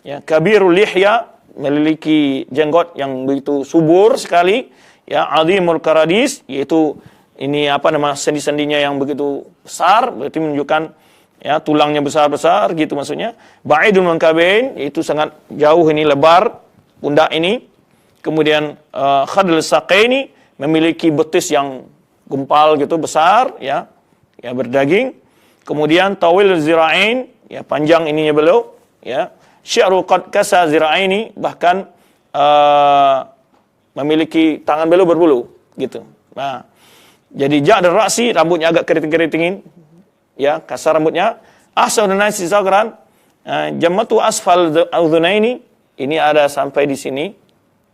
ya, kabirul lihya, memiliki jenggot yang begitu subur sekali, ya, azimul karadis, yaitu ini sendi-sendinya yang begitu besar, berarti menunjukkan ya tulangnya besar-besar gitu maksudnya. Ba'idul mankabain, yaitu sangat jauh ini lebar pundak ini. Kemudian khadl saqaini, memiliki betis yang gumpal gitu besar, ya berdaging. Kemudian tawil zira'ain, ya panjang ininya beliau, ya. syi'ru qad kasa zira'aini, bahkan memiliki tangan beliau berbulu gitu. Nah, jadi ja'dar ra'si, rambutnya agak keriting-keritingin, ya, kasar rambutnya. Ahsanun nasi sagran, jammatu asfal udhunaini, ini ada sampai di sini.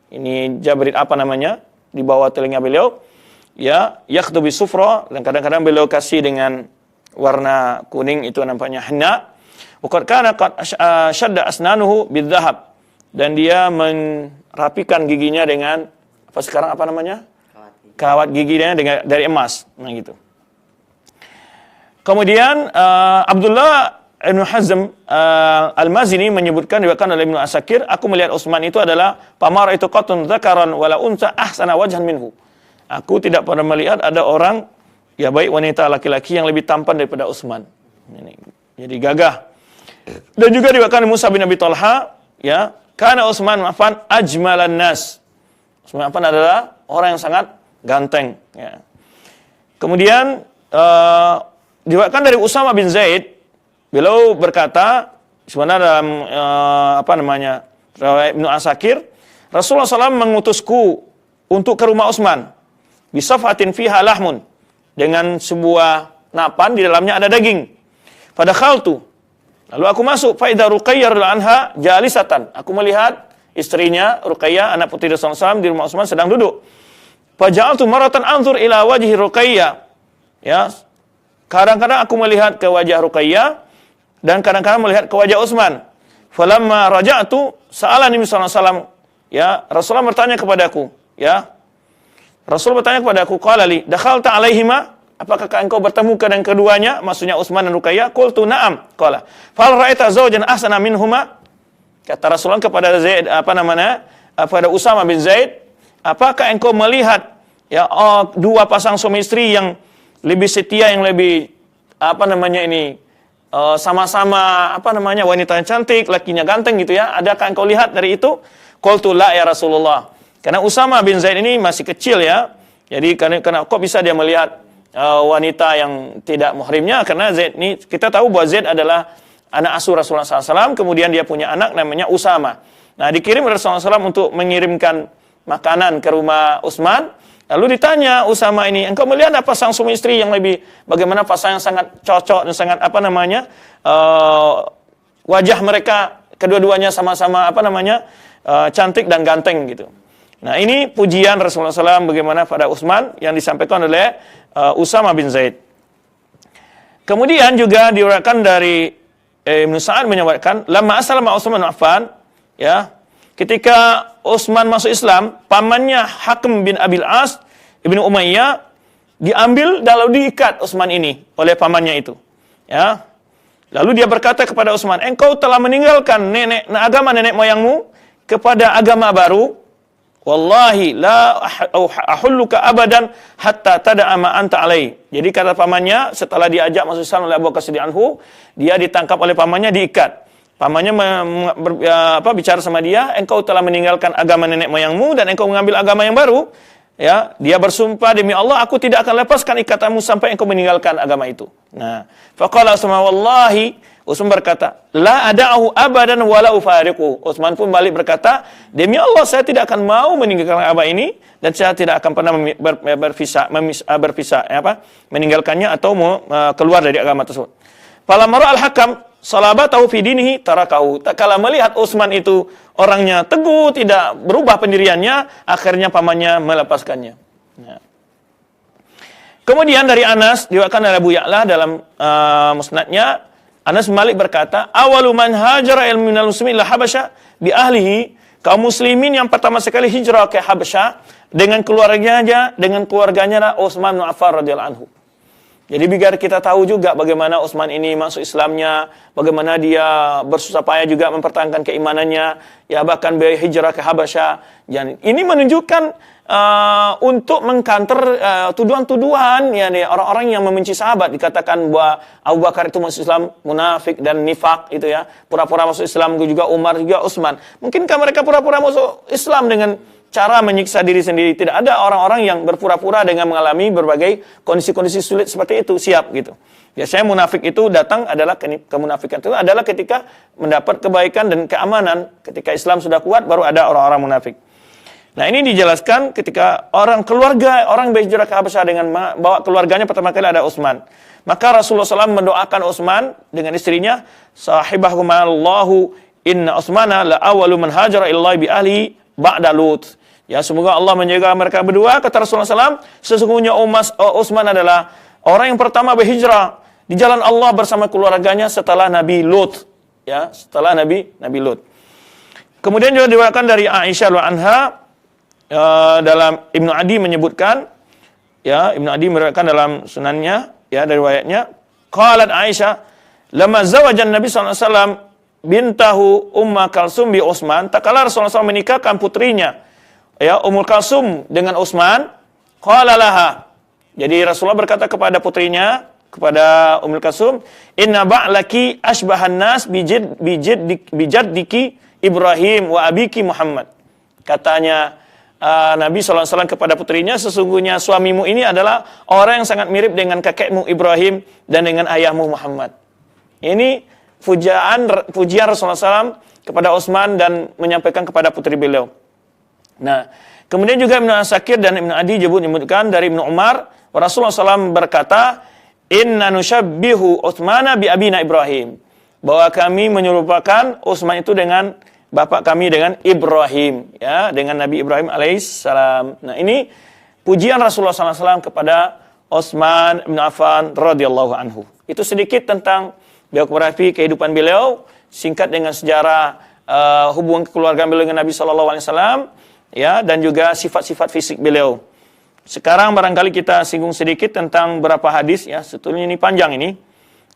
Ini jabrit apa namanya? Di bawah telinga beliau. Ya, yakhdu bisufra, dan kadang-kadang beliau kasih dengan warna kuning, itu nampaknya henna. Waqad kana qad shadda asnanuhu bidzahab, dan dia merapikan giginya dengan apa sekarang apa namanya? Kawat giginya dengan dari emas. Nah gitu. Kemudian Abdullah Ibn Hazm Al-Mazini menyebutkan, diriwayatkan oleh Ibnu Asakir, aku melihat Utsman itu adalah pamar itu qatun dzakaran wala unsa ahsana wajhan minhu. Aku tidak pernah melihat ada orang, ya baik wanita laki-laki, yang lebih tampan daripada Utsman. Ini jadi gagah. Dan juga diriwayatkan Musa bin Abi Talha, ya, kana Utsman afan ajmalan nas. Utsman Affan adalah orang yang sangat ganteng, ya. Kemudian diriwayatkan dari Usama bin Zaid, beliau berkata, sebenarnya dalam riwayat Ibnu Asakir, Rasulullah SAW mengutusku untuk ke rumah Utsman, bisafatin fiha lahmun, dengan sebuah napan di dalamnya ada daging. Fadakhaltu, lalu aku masuk, fa idza Ruqayyah radhiyallahu anha jalisatan, aku melihat istrinya Ruqayyah, anak putri Rasulullah SAW, di rumah Utsman sedang duduk. Faja'altu maratan anzur ila wajhi Ruqayyah, ya, kadang-kadang aku melihat ke wajah Ruqayyah dan kadang-kadang melihat ke wajah Utsman. Falamma raja'tu sa'alani sallallahu alaihi wasallam, ya, Rasulullah bertanya kepadaku, ya. Rasul bertanya kepadaku, qala li dakhalta alaihima, apakah engkau bertemu dengan keduanya, maksudnya Utsman dan Ruqayyah? Qultu na'am. Qala fal ra'aita zawjan ahsana minhuma, kata Rasulullah kepada Zaid, pada Usama bin Zaid, apakah engkau melihat, ya, dua pasang suami istri yang lebih setia, yang lebih sama-sama wanita yang cantik, lakinya ganteng gitu, ya, adakah engkau lihat dari itu? Qultu la ya Rasulullah. Karena Usama bin Zaid ini masih kecil, ya. Jadi karena kok bisa dia melihat wanita yang tidak muhrimnya? Karena Zaid ini, kita tahu bahwa Zaid adalah anak asuh Rasulullah SAW, kemudian dia punya anak namanya Usama. Nah, dikirim Rasulullah SAW untuk mengirimkan makanan ke rumah Utsman. Lalu ditanya Usama ini, engkau melihat apa pasang suami istri yang lebih, bagaimana pasang yang sangat cocok dan sangat wajah mereka kedua-duanya sama-sama cantik dan ganteng gitu. Nah, ini pujian Rasulullah SAW bagaimana pada Utsman yang disampaikan oleh Usama bin Zaid. Kemudian juga diriwayatkan dari Ibnu Sa'ad menyebutkan, lamma aslama Utsman bin Affan, ya, ketika Utsman masuk Islam, pamannya Hakim bin Abil As Ibnu Umayyah diambil lalu diikat Utsman ini oleh pamannya itu, ya. Lalu dia berkata kepada Utsman, engkau telah meninggalkan agama nenek moyangmu kepada agama baru. Wallahi la ahulluka abadan hatta tada'a ma anta alai. Jadi kata pamannya, setelah diajak masuk Islam oleh Abu Bakar Siddiq anhu, dia ditangkap oleh pamannya, diikat. Pamannya bicara sama dia, engkau telah meninggalkan agama nenek moyangmu dan engkau mengambil agama yang baru. Ya, dia bersumpah, demi Allah aku tidak akan lepaskan ikatanmu sampai engkau meninggalkan agama itu. Nah, faqala Utsman wallahi, Utsman berkata, la ada'ahu abadan wala ufariqu. Utsman pun balik berkata, demi Allah saya tidak akan mau meninggalkan agama ini dan saya tidak akan pernah meninggalkannya atau keluar dari agama tersebut. Falamara al-hakam salabatahu fi dinihi tarakahu. Tak kala melihat Utsman itu orangnya teguh, tidak berubah pendiriannya, akhirnya pamannya melepaskannya. Nah. Kemudian dari Anas, diriwayatkan oleh Abu Ya'la dalam musnadnya, Anas bin Malik berkata, awalu man hajara minal muslimin ila Habasyah bi ahlihi, kaum muslimin yang pertama sekali hijrah ke Habasyah dengan keluarganya adalah Utsman bin Affan radhiyallahu anhu. Jadi biar kita tahu juga bagaimana Utsman ini masuk Islamnya, bagaimana dia bersusah payah juga mempertahankan keimanannya, ya bahkan berhijrah ke Habasyah. Dan ini menunjukkan untuk mengcounter tuduhan-tuduhan, ya, orang-orang yang membenci sahabat, dikatakan bahwa Abu Bakar itu masuk Islam munafik dan nifak itu, ya, pura-pura masuk Islam, juga Umar juga Utsman. Mungkinkah mereka pura-pura masuk Islam dengan cara menyiksa diri sendiri. Tidak ada orang-orang yang berpura-pura dengan mengalami berbagai kondisi-kondisi sulit seperti itu, siap gitu. Biasanya munafik itu datang adalah kemunafikan itu adalah ketika mendapat kebaikan dan keamanan. Ketika Islam sudah kuat baru ada orang-orang munafik. Nah, ini dijelaskan ketika orang berhijrah ke Habasyah dengan bawa keluarganya, pertama kali ada Utsman. Maka Rasulullah SAW mendoakan Utsman dengan istrinya, sahibahumallahu inna Utsmana la awwalu man hajara illahi bi ahli ba'da Lut. Ya, semoga Allah menjaga mereka berdua. Kata Rasulullah SAW, sesungguhnya Utsman adalah orang yang pertama berhijrah di jalan Allah bersama keluarganya setelah Nabi Lut. Ya, setelah Nabi Lut. Kemudian juga diriwayatkan dari Aisyah anha, dalam Ibnu Adi menyebutkan, ya, Ibnu Adi meriwayatkan dalam sunannya, ya, dari riwayatnya, qalat Aisyah, lama zawajan Nabi sallallahu alaihi wasallam bintahu Umma Kalsum bi Utsman, tak kala Rasulullah SAW menikahkan putrinya, ya, Ummul Kalsum dengan Utsman, qala laha. Jadi Rasulullah berkata kepada putrinya, kepada Ummul Kalsum, inna ba'laki asbahan nas bijaddiki Ibrahim wa abiki Muhammad. Katanya Nabi SAW kepada putrinya, sesungguhnya suamimu ini adalah orang yang sangat mirip dengan kakekmu Ibrahim dan dengan ayahmu Muhammad. Ini pujian Rasulullah SAW kepada Utsman dan menyampaikan kepada putri beliau. Nah, kemudian juga Ibnu Asakir dan Ibnu Adi menyebutkan dari Ibnu Umar, Rasulullah SAW berkata, inna nushabbihu Utsmana bi abina Ibrahim, bahwa kami menyerupakan Utsman itu dengan bapak kami dengan Ibrahim, ya, dengan Nabi Ibrahim alaihissalam. Nah, ini pujian Rasulullah SAW kepada Utsman bin Affan radhiyallahu anhu. Itu sedikit tentang biografi kehidupan beliau, singkat dengan sejarah hubungan kekeluargaan beliau dengan Nabi SAW, ya, dan juga sifat-sifat fisik beliau. Sekarang barangkali kita singgung sedikit tentang beberapa hadis, ya, sebetulnya ini panjang ini,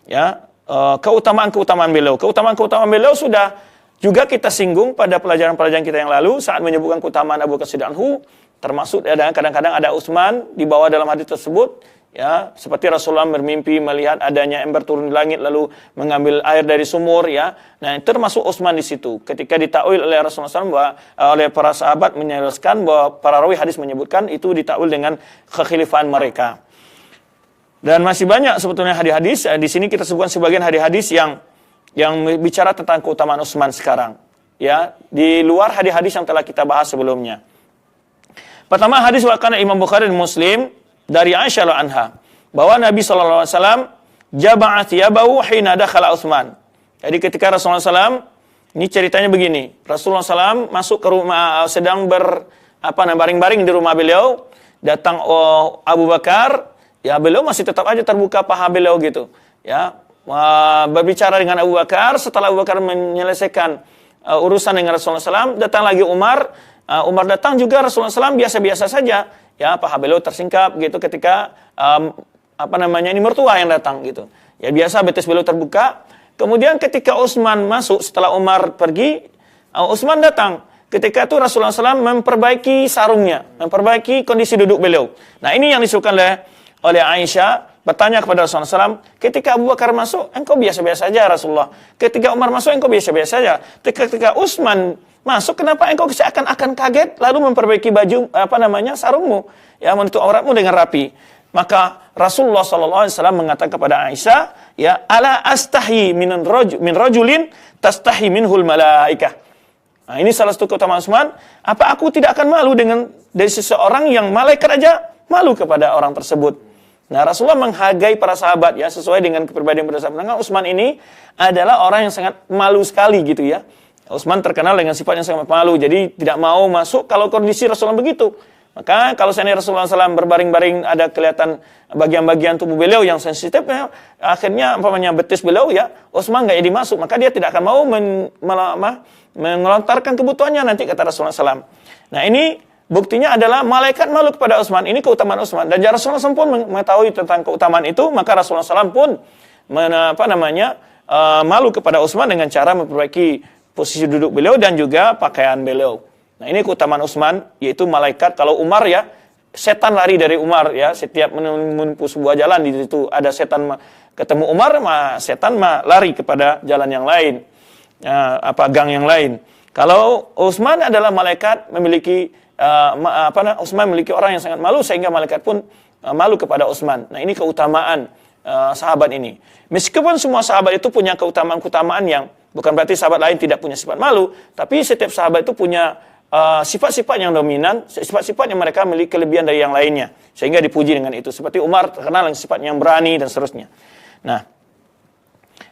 ya, keutamaan-keutamaan beliau. Keutamaan-keutamaan beliau sudah juga kita singgung pada pelajaran-pelajaran kita yang lalu saat menyebutkan keutamaan Abu Bakar Siddiq anhu, termasuk kadang-kadang ada Utsman di bawah dalam hadis tersebut, ya, seperti Rasulullah bermimpi melihat adanya ember turun di langit lalu mengambil air dari sumur, ya. Nah, termasuk Utsman di situ. Ketika ditakwil oleh Rasulullah SAW, oleh para sahabat menjelaskan bahwa para rawi hadis menyebutkan itu ditakwil dengan kekhilafan mereka. Dan masih banyak sebetulnya hadis-hadis. Di sini kita sebutkan sebagian hadis-hadis yang bicara tentang keutamaan Utsman sekarang, ya, di luar hadis-hadis yang telah kita bahas sebelumnya. Pertama, hadis riwayat Imam Bukhari dan Muslim dari Aisyah anha, bahwa Nabi SAW jaba'a thiyabahu hina dakhala Utsman. Jadi ketika Rasulullah SAW, ini ceritanya begini, Rasulullah SAW masuk ke rumah, sedang baring-baring di rumah beliau, datang Abu Bakar, ya, beliau masih tetap aja terbuka paha beliau gitu, ya, berbicara dengan Abu Bakar. Setelah Abu Bakar menyelesaikan urusan dengan Rasulullah SAW, datang lagi Umar. Umar datang juga, Rasulullah SAW biasa-biasa saja, ya, paha beliau tersingkap gitu ketika ini mertua yang datang gitu, ya, biasa betis beliau terbuka. Kemudian ketika Utsman masuk setelah Umar pergi, Utsman datang. Ketika itu Rasulullah SAW memperbaiki sarungnya, memperbaiki kondisi duduk beliau. Nah, ini yang disebutkan oleh Aisyah, bertanya kepada Rasulullah SAW, ketika Abu Bakar masuk, engkau biasa-biasa saja Rasulullah. Ketika Umar masuk, engkau biasa-biasa saja. Ketika Utsman masuk, kenapa engkau akan kaget, lalu memperbaiki baju, sarungmu, ya, menutup auratmu dengan rapi. Maka Rasulullah SAW mengatakan kepada Aisyah, ya, ala astahi min rajulin tastahi minhul malaikah. Nah, ini salah satu keutamaan Utsman. Apa aku tidak akan malu dari seseorang yang malaikat aja malu kepada orang tersebut? Nah, Rasulullah menghargai para sahabat, ya, sesuai dengan kepribadian para sahabat. Nah, Utsman ini adalah orang yang sangat malu sekali gitu, ya. Utsman terkenal dengan sifat yang sangat malu, jadi tidak mau masuk kalau kondisi Rasulullah begitu. Maka kalau seandainya Rasulullah SAW berbaring-baring ada kelihatan bagian-bagian tubuh beliau yang sensitif, ya, akhirnya betis beliau, ya, Utsman nggak jadi masuk, maka dia tidak akan mau mengelontarkan kebutuhannya nanti, kata Rasulullah SAW. Nah, ini buktinya adalah malaikat malu kepada Utsman. Ini keutamaan Utsman. Dan Rasulullah SAW pun mengetahui tentang keutamaan itu, maka Rasulullah SAW pun malu kepada Utsman dengan cara memperbaiki posisi duduk beliau dan juga pakaian beliau. Nah, ini keutamaan Utsman, yaitu malaikat. Kalau Umar, ya, setan lari dari Umar, ya, setiap menempuh sebuah jalan di situ ada setan ketemu Umar, setan lari kepada jalan yang lain, gang yang lain. Kalau Utsman adalah malaikat memiliki Utsman memiliki orang yang sangat malu sehingga malaikat pun malu kepada Utsman. Nah, ini keutamaan sahabat ini. Meskipun semua sahabat itu punya keutamaan-keutamaan yang bukan berarti sahabat lain tidak punya sifat malu, tapi setiap sahabat itu punya sifat-sifat yang dominan, sifat-sifat yang mereka memiliki kelebihan dari yang lainnya, sehingga dipuji dengan itu. Seperti Umar terkenal dengan sifat yang berani dan seterusnya. Nah,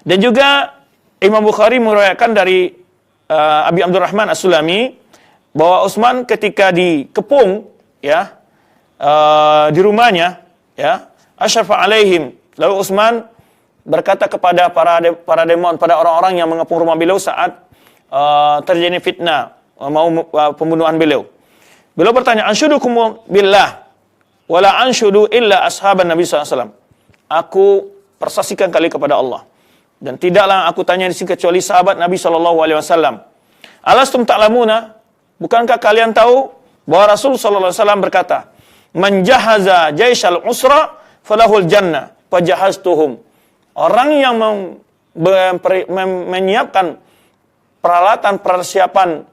dan juga Imam Bukhari meriwayatkan dari Abi Abdurrahman As-Sulami bahwa Utsman ketika dikepung ya di rumahnya ya, asyafa alaihim, lalu Utsman berkata kepada para demon, pada orang-orang yang mengepung rumah beliau saat terjadi fitnah mau pembunuhan beliau. Beliau bertanya, anshudukum billah wala anshudu illa ashaban Nabi SAW. Aku persaksikan kali kepada Allah, dan tidaklah aku tanya di sini kecuali sahabat Nabi SAW. Alastum ta'lamuna, bukankah kalian tahu bahwa Rasul SAW berkata, man jahaza jaishal usra falahul jannah fajahaztuhum. Orang yang menyiapkan peralatan persiapan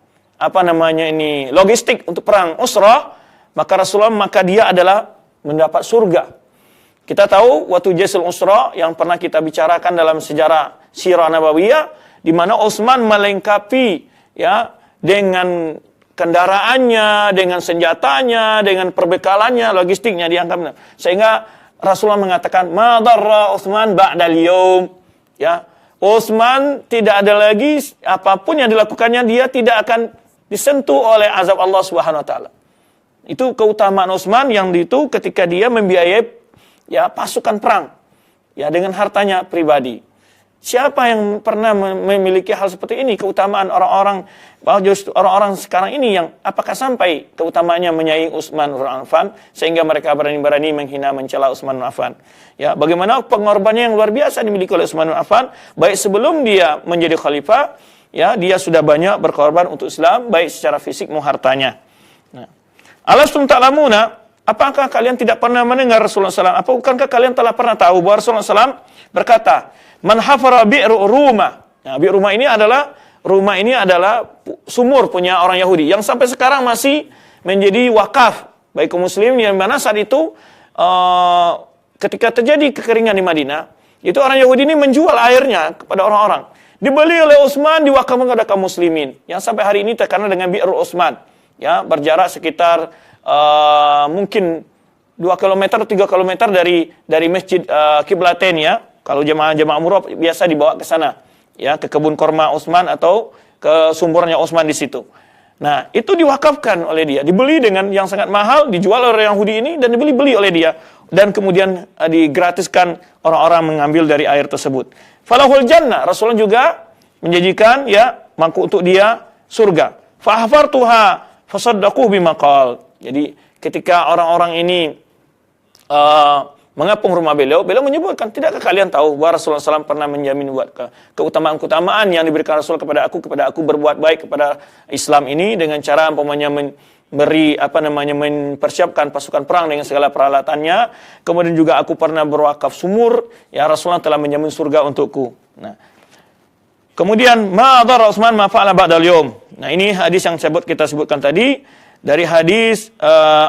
logistik untuk perang usra, maka dia adalah mendapat surga. Kita tahu waktu Jaisul Usra yang pernah kita bicarakan dalam sejarah Sirah Nabawiyah, di mana Utsman melengkapi ya dengan kendaraannya, dengan senjatanya, dengan perbekalannya, logistiknya dianggap. Sehingga Rasulullah mengatakan, ma darra Utsman ba'dal yaum. Ya, Utsman tidak ada lagi apapun yang dilakukannya, dia tidak akan disentuh oleh azab Allah Subhanahu wa taala. Itu keutamaan Utsman yang itu ketika dia membiayai ya pasukan perang ya dengan hartanya pribadi. Siapa yang pernah memiliki hal seperti ini? Keutamaan orang-orang sekarang ini yang apakah sampai keutamaannya menyaingi Utsman bin Affan sehingga mereka berani-berani menghina, mencela Utsman bin Affan. Ya, bagaimana pengorbanannya yang luar biasa dimiliki oleh Utsman bin Affan, baik sebelum dia menjadi khalifah, ya, dia sudah banyak berkorban untuk Islam baik secara fisik maupun hartanya. Nah, alastum ta'lamuna, apakah kalian tidak pernah mendengar Rasulullah SAW? Apa bukankah kalian telah pernah tahu bahwa Rasulullah SAW berkata, man hafara bi'ru Ruma. Nah, bi'ru Ruma ini adalah sumur punya orang Yahudi yang sampai sekarang masih menjadi wakaf bagi kaum muslimin, yang mana saat itu ketika terjadi kekeringan di Madinah, itu orang Yahudi ini menjual airnya kepada orang-orang. Dibeli oleh Utsman, diwakafkan kepada kaum muslimin. Yang sampai hari ini terkenal dengan Bi'ru Utsman. Ya, berjarak sekitar mungkin 2 km atau 3 km dari Masjid Qiblatain ya. Kalau jemaah umroh biasa dibawa ke sana, ya, ke kebun korma Utsman atau ke sumurnya Utsman di situ. Nah, itu diwakafkan oleh dia, dibeli dengan yang sangat mahal, dijual oleh orang Yahudi ini dan dibeli oleh dia, dan kemudian digratiskan orang-orang mengambil dari air tersebut. Falahul jannah, Rasulullah juga menjanjikan ya mangkuk untuk dia surga. Fahfartuha fasaddaqu bima qal. Jadi ketika orang-orang ini mengepung rumah beliau menyebutkan, tidakkah kalian tahu bahwa Rasulullah SAW pernah menjamin buat keutamaan-keutamaan yang diberikan Rasul kepada aku berbuat baik kepada Islam ini dengan cara mempersiapkan pasukan perang dengan segala peralatannya. Kemudian juga aku pernah berwakaf sumur, ya, Rasulullah telah menjamin surga untukku. Nah, kemudian ma dharra Utsman ma fa'ala ba'dal yawm. Nah, ini hadis yang kita sebutkan tadi dari hadis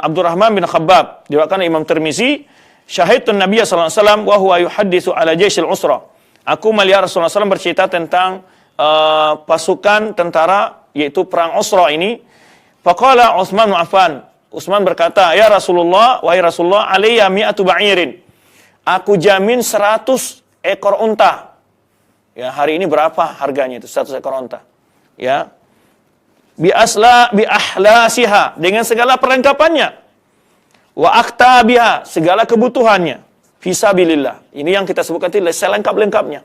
Abdurrahman bin Khabbab, diriwayatkan Imam Tirmizi. Syahidun Nabi sallallahu alaihi wasallam wa huwa yuhadditsu ala jaisil usra. Aku melihat Rasulullah SAW bercerita tentang pasukan tentara, yaitu perang Usra ini. Faqala Utsman bin Affan. Utsman berkata, "Ya Rasulullah, wahai Rasulullah, alayya mi'atu ba'irin." Aku jamin 100 ekor unta. Ya, hari ini berapa harganya itu 100 ekor unta? Ya. Bi ahlasiha, dengan segala perlengkapannya. Wa aktabiha, segala kebutuhannya. Fisabilillah. Ini yang kita sebutkan tadi, selengkap-lengkapnya.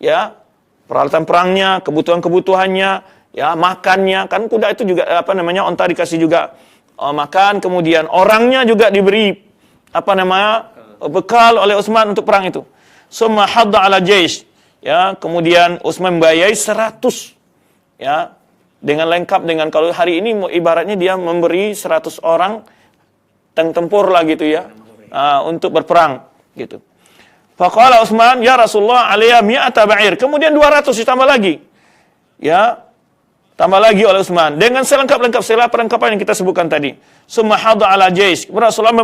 Ya, peralatan perangnya, kebutuhan-kebutuhannya, ya, makannya, kan kuda itu juga onta dikasih juga makan, kemudian orangnya juga diberi bekal oleh Utsman untuk perang itu. Summa hadda ala jaish, ya, kemudian Utsman membayai 100, ya, dengan lengkap, dengan kalau hari ini ibaratnya dia memberi 100 orang tank tempur lah gitu ya, untuk berperang gitu. Faqala Utsman, ya Rasulullah, alayya mi'ata ba'ir. Kemudian 200 ditambah lagi. Ya. Tambah lagi oleh Utsman dengan selengkap-lengkap segala perlengkapan yang kita sebutkan tadi. Summa hadha ala jais. Rasulullah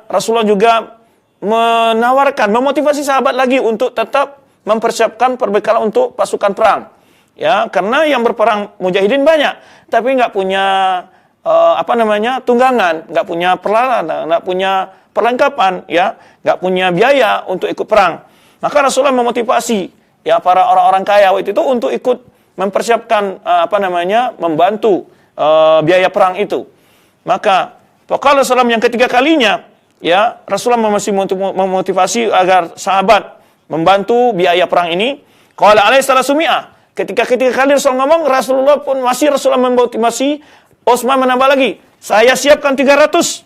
Rasulullah juga menawarkan, memotivasi sahabat lagi untuk tetap mempersiapkan perbekalan untuk pasukan perang. Ya, karena yang berperang mujahidin banyak, tapi nggak punya tunggangan, nggak punya peralatan, nggak punya perlengkapan, ya, nggak punya biaya untuk ikut perang. Maka Rasulullah memotivasi ya para orang-orang kaya waktu itu untuk ikut mempersiapkan membantu biaya perang itu. Maka Faqala Rasulullah yang ketiga kalinya, ya, Rasulullah masih memotivasi agar sahabat membantu biaya perang ini. Qala alaihi salatu mi'ah. Ketika kali Rasulullah ngomong, Rasulullah memotivasi Utsman menambah lagi. Saya siapkan 300.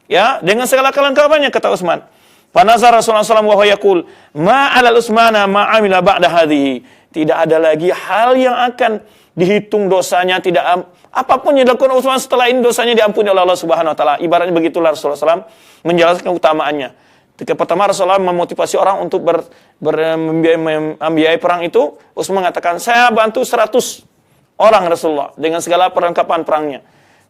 Ya, dengan segala kelengkapannya, kata Utsman. Panazar Rasulullah SAW wa yaqul, ma 'ala Utsmana ma 'amila ba'da hadhihi. Tidak ada lagi hal yang akan dihitung dosanya, apapun yang dilakukan Utsman setelah ini dosanya diampuni oleh Allah Subhanahu wa taala. Ibaratnya begitulah Rasulullah SAW menjelaskan utamaannya. Ketika pertama Rasulullah memotivasi orang untuk membiayai perang itu, Utsman mengatakan, saya bantu 100 orang Rasulullah dengan segala perlengkapan perangnya.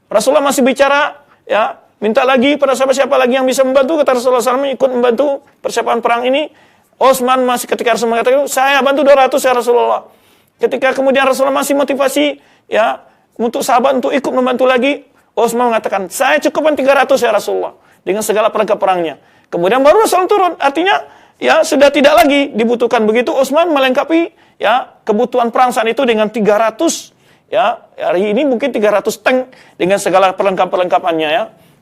Rasulullah masih bicara, ya, minta lagi pada siapa lagi yang bisa membantu, kata Rasulullah SAW ikut membantu persiapan perang ini. Utsman masih ketika Rasulullah mengatakan, saya bantu 200 ya Rasulullah. Ketika kemudian Rasulullah masih motivasi, ya, untuk sahabat untuk ikut membantu lagi, Utsman mengatakan, saya cukupkan 300 ya Rasulullah dengan segala perlengkapan perangnya. Kemudian baru Rasulullah turun, artinya ya sudah tidak lagi dibutuhkan begitu. Utsman melengkapi ya kebutuhan perang saat itu dengan 300, ya, hari ini mungkin 300 tank dengan segala perlengkapannya,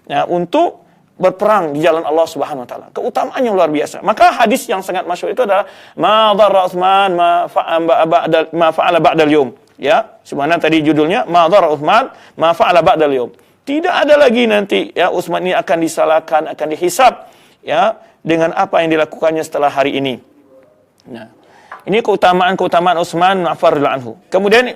ya, untuk berperang di jalan Allah Subhanahu wa taala. Keutamaannya luar biasa. Maka hadis yang sangat masyhur itu adalah ma dharra Utsman ma fa'ala ba'dal yaum. Ya, sebagaimana tadi judulnya ma dharra Utsman ma fa'ala ba'dal yaum. Tidak ada lagi nanti ya Utsman ini akan disalahkan, akan dihisab ya dengan apa yang dilakukannya setelah hari ini. Nah, ini keutamaan Utsman radhiyallahu anhu. Kemudian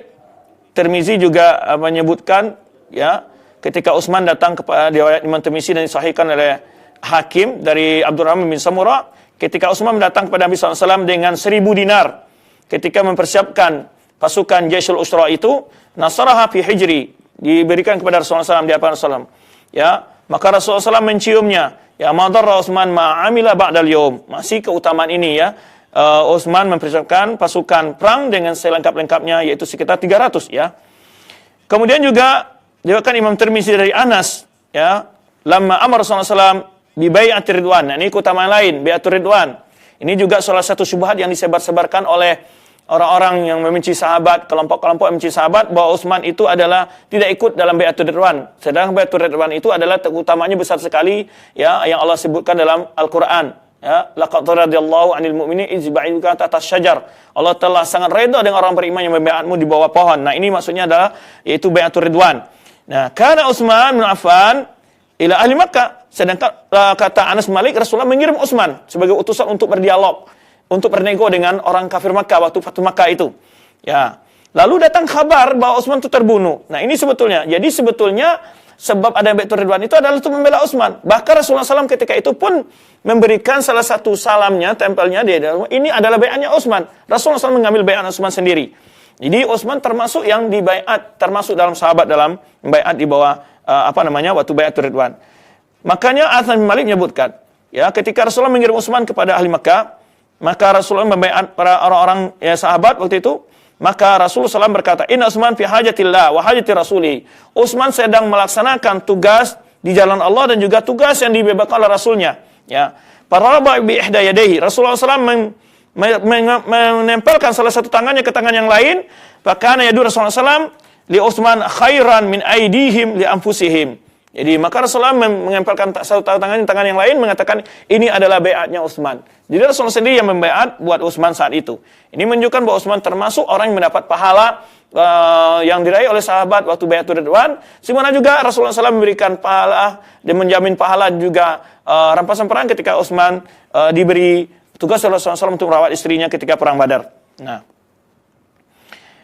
Tirmizi juga menyebutkan ya ketika Utsman datang kepada riwayat Imam Tirmizi dan disahihkan oleh Hakim dari Abdurrahman bin Samurah, ketika Utsman datang kepada Nabi SAW dengan 1000 dinar ketika mempersiapkan pasukan Jaisul Usra itu, nasaraha fi hijri, diberikan kepada Rasulullah SAW di hadapan Rasulullah. Ya, maka Rasulullah SAW menciumnya. Ya, madarra Utsman ma'amila ba'dal yaum. Masih keutamaan ini ya. Utsman mempersiapkan pasukan perang dengan selengkap-lengkapnya, yaitu sekitar 300 ya. Kemudian juga diriwayatkan Imam Tirmizi dari Anas ya, lamma amara Rasulullah SAW bi bai'atir ridwan. Nah, ini keutamaan lain, bai'atur ridwan. Ini juga salah satu syubhat yang disebar-sebarkan oleh orang-orang yang membenci sahabat, kelompok-kelompok yang membenci sahabat, bahwa Utsman itu adalah tidak ikut dalam bai'atur ridwan. Sedangkan bai'atur ridwan itu adalah utamanya besar sekali ya, yang Allah sebutkan dalam Al-Qur'an. Ya, laqad radhiyallahu 'anil mu'minin iz yubayyi'unaka tahta asy-syajar. Allah telah sangat redha dengan orang beriman yang membaiatmu di bawah pohon. Nah, ini maksudnya adalah yaitu bai'atur ridwan. Nah, karena Utsman bin Affan ila ahli Makkah, sedangkan kata Anas Malik, Rasulullah mengirim Utsman sebagai utusan untuk berdialog, untuk bernego dengan orang kafir Makkah waktu Fathu Makkah itu. Ya. Lalu datang kabar bahwa Utsman itu terbunuh. Nah, ini sebetulnya. Jadi sebetulnya sebab ada bai'atur ridwan itu adalah untuk membela Utsman. Bahkan Rasulullah SAW ketika itu pun memberikan salah satu salamnya, tempelnya dia. Ini adalah bai'atnya Utsman. Rasulullah SAW mengambil bai'at Utsman sendiri. Jadi Utsman termasuk yang dibaiat, termasuk dalam sahabat dalam baiat di bawah waktu baiatur ridwan. Makanya Anas bin Malik menyebutkan, ya, ketika Rasulullah mengirim Utsman kepada ahli Makkah, maka Rasulullah membaiat para orang-orang ya sahabat waktu itu. Maka Rasulullah SAW berkata, Inna Utsman fi hajatillah wa hajati rasuli. Utsman sedang melaksanakan tugas di jalan Allah dan juga tugas yang dibebaskan oleh Rasulnya. Ya, paraba bi ihda yadayhi. Rasulullah SAW menempelkan salah satu tangannya ke tangan yang lain. Bahkan yadu Rasulullah SAW li Utsman khairan min aidihim li anfusihim. Jadi maka Rasulullah menempelkan satu tangan yang lain, mengatakan ini adalah baiatnya Utsman. Jadi Rasulullah sendiri yang membaiat buat Utsman saat itu. Ini menunjukkan bahwa Utsman termasuk orang yang mendapat pahala yang diraih oleh sahabat waktu baiatur ridwan. Sebagaimana juga Rasulullah SAW memberikan pahala dan menjamin pahala juga rampasan perang ketika Utsman diberi tugas Rasulullah SAW untuk merawat istrinya ketika perang Badar. Nah,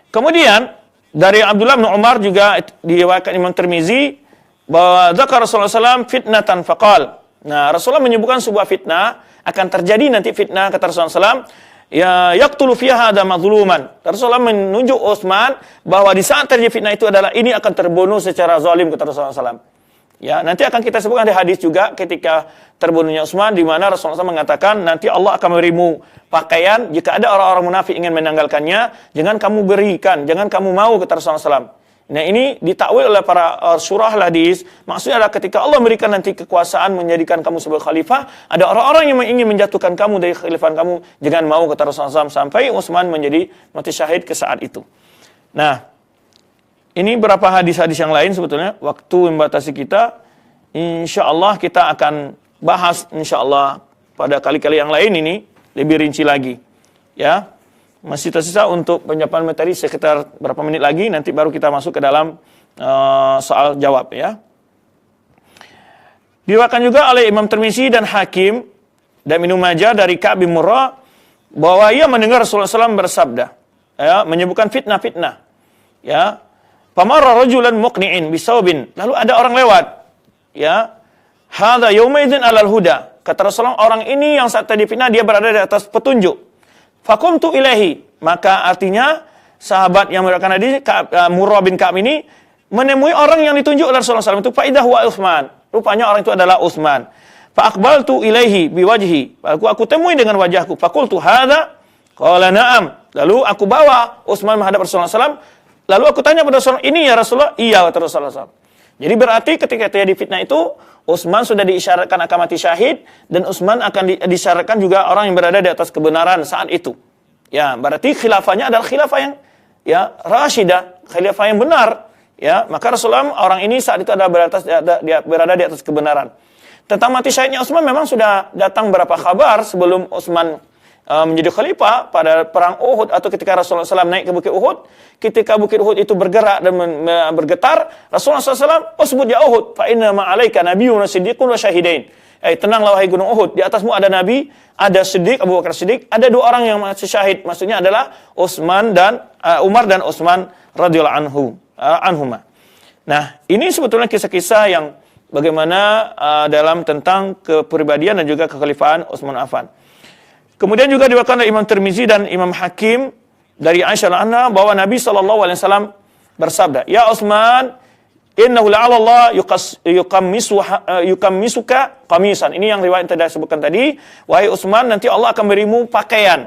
kemudian dari Abdullah bin Umar juga diriwayatkan Imam Tirmizi bahwa dzakar Rasulullah SAW fitnatan faqal. Nah, Rasulullah menyebutkan sebuah fitnah, akan terjadi nanti fitnah kata Rasulullah SAW. ya yaqtulu fiha hadza mazluman. Rasulullah menunjuk Utsman bahwa di saat terjadi fitnah itu adalah ini akan terbunuh secara zalim, kata Rasulullah SAW. Ya, nanti akan kita sebutkan di hadis juga ketika terbunuhnya Utsman, di mana Rasulullah SAW mengatakan nanti Allah akan memberimu pakaian jika ada orang-orang munafik ingin menanggalkannya, jangan kamu berikan, jangan kamu mau, kata Rasulullah SAW. Nah, ini ditakwil oleh para surah hadis. Maksudnya adalah ketika Allah memberikan nanti kekuasaan menjadikan kamu sebagai khalifah, ada orang-orang yang ingin menjatuhkan kamu dari khalifah kamu, jangan mau, kata Rasulullah SAW, sampai Utsman menjadi mati syahid ke saat itu. Nah, ini beberapa hadis-hadis yang lain sebetulnya. Waktu membatasi kita, insya Allah kita akan bahas insya Allah pada kali-kali yang lain ini lebih rinci lagi. Ya, masih tersisa untuk penyampaian materi sekitar berapa menit lagi, nanti baru kita masuk ke dalam soal jawab ya. Diriwayatkan juga oleh Imam Tirmizi dan Hakim dan Ibnu Majah dari Ka'b bin Murrah bahwa ia mendengar Rasulullah SAW bersabda, ya, menyebutkan fitnah-fitnah. Ya, famarra rajulan muqni'in bisawbin, lalu ada orang lewat, ya, hadza yaumaidin alal huda, kata Rasulullah, orang ini yang saat tadi fitnah dia berada di atas petunjuk. Fakumtu ilahi, maka artinya sahabat yang meriwayatkan hadis Murrah bin Ka'b ini menemui orang yang ditunjuk oleh Rasulullah SAW itu, faidah wa Utsman, rupanya orang itu adalah Utsman. Fa aqbaltu ilaihi biwajhi, aku temui dengan wajahku. Faqultu hadza, qala na'am, lalu aku bawa Utsman menghadap Rasulullah SAW, lalu aku tanya pada Rasulullah, ini ya Rasulullah? Iya, kata Rasulullah SAW. Jadi berarti ketika terjadi fitnah itu, Utsman sudah diisyaratkan akan mati syahid, dan Utsman akan disyaratkan juga orang yang berada di atas kebenaran saat itu. Ya, berarti khilafahnya adalah khilafah yang ya rasyidah, khilafah yang benar. Ya, maka Rasulullah orang ini saat itu ada berada di atas kebenaran. Tentang mati syahidnya Utsman memang sudah datang beberapa kabar sebelum Utsman menjadi khalifah pada perang Uhud atau ketika Rasulullah SAW naik ke Bukit Uhud. Ketika Bukit Uhud itu bergerak dan bergetar, Rasulullah SAW, "Usbud ya Uhud, fa inna ma'alaika nabiyyun wa siddiqun wa syahidain." Tenanglah wahai gunung Uhud, di atasmu ada nabi, ada Siddiq, Abu Bakar Siddiq, ada dua orang yang masih syahid. Maksudnya adalah Umar dan Utsman radhiyallahu anhuma. Nah, ini sebetulnya kisah-kisah yang bagaimana dalam tentang kepribadian dan juga kekhalifahan Utsman Affan. Kemudian juga diriwayatkan oleh Imam Tirmizi dan Imam Hakim dari Aisyah anha bahwa Nabi SAW bersabda, "Ya Utsman, innahu la'ala Allah yukammisuka qamisan." Ini yang riwayat yang tadi sebutkan tadi, wahai Utsman, nanti Allah akan berimu pakaian.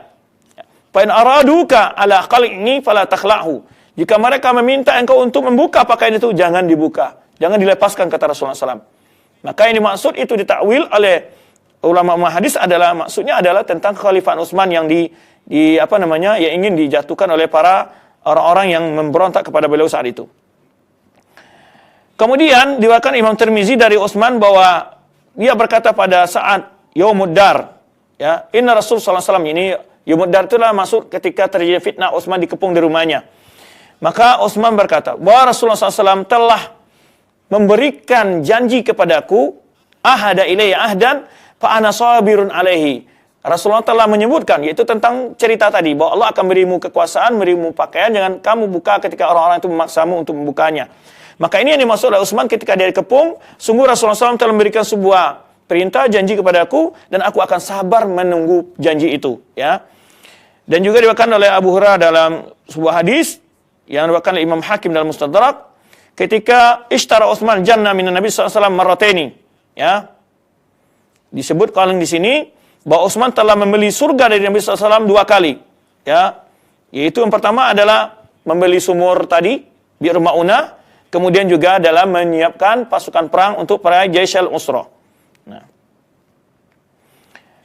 Fa in araduka ala khalqi fala takhla'hu. Jika mereka meminta engkau untuk membuka pakaian itu, jangan dibuka, jangan dilepaskan, kata Rasulullah SAW. Maka yang dimaksud itu ditakwil oleh ulama hadis adalah maksudnya adalah tentang kekhalifahan Utsman yang yang ingin dijatuhkan oleh para orang-orang yang memberontak kepada beliau saat itu. Kemudian diriwayatkan Imam Tirmizi dari Utsman bahwa dia berkata pada saat Yaumud Dar, ya, inna Rasul sallallahu alaihi wasallam, ini Yaumud Dar itulah masuk ketika terjadi fitnah Utsman dikepung di rumahnya. Maka Utsman berkata, bahwa Rasulullah SAW telah memberikan janji kepadaku, ahada ilayya ahdan fa ana sabirun alaihi. Rasulullah telah menyebutkan, yaitu tentang cerita tadi, bahwa Allah akan berimu kekuasaan, berimu pakaian, jangan kamu buka ketika orang-orang itu memaksamu untuk membukanya. Maka ini yang dimaksud oleh Utsman ketika dia dikepung, sungguh Rasulullah SAW telah memberikan sebuah perintah, janji kepadaku, dan aku akan sabar menunggu janji itu. Ya. Dan juga diriwayatkan oleh Abu Hurairah dalam sebuah hadis, yang diriwayatkan oleh Imam Hakim dalam Mustadrak, ketika ishtara Utsman jannah minan Nabi SAW marrataini. Ya. Disebut kalau di sini bahwa Utsman telah membeli surga dari Nabi SAW 2 kali, ya, yaitu yang pertama adalah membeli sumur tadi di rumah Una, kemudian juga dalam menyiapkan pasukan perang untuk para Jaish al-Usra. Nah.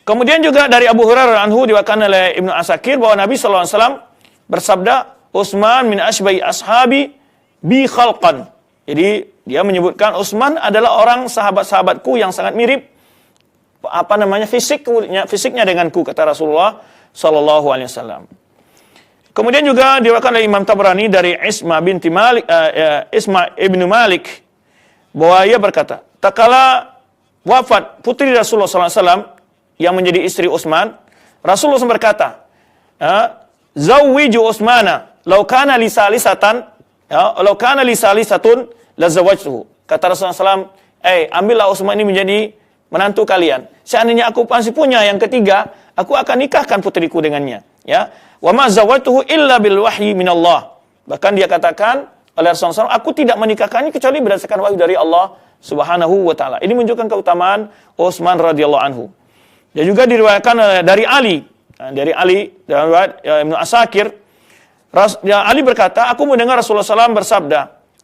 Kemudian juga dari Abu Hurairah anhu diriwayatkan oleh Ibnu Asakir bahwa Nabi SAW bersabda, Utsman min asbai ashabi bi khalqan. Jadi dia menyebutkan Utsman adalah orang sahabat-sahabatku yang sangat mirip fisiknya denganku, kata Rasulullah sallallahu alaihi wasallam. Kemudian juga diriwayatkan oleh Imam Tabrani dari Isma ibnu Malik bahwa ia berkata, tatkala wafat putri Rasulullah sallallahu alaihi wasallam yang menjadi istri Utsman, Rasulullah SAW berkata, zawwiju Utsmana law kana li salisatan, law kana li salisatun la zawajtuhu. Kata Rasulullah SAW, ambillah Utsman ini menjadi menantu kalian. Seandainya aku masih punya yang ketiga, aku akan nikahkan putriku dengannya. Ya, wa ma zawatuhu illa bil wahyi minallah. Bahkan dia katakan oleh Rasulullah SAW, aku tidak menikahkannya kecuali berdasarkan wahyu dari Allah Subhanahu wa taala. Ini menunjukkan keutamaan Utsman radhiyallahu anhu. Dan juga diriwayatkan dari Ali. Dari Ali dalam riwayat Ibnu Asakir, Ali berkata, aku mendengar Rasulullah SAW bersabda.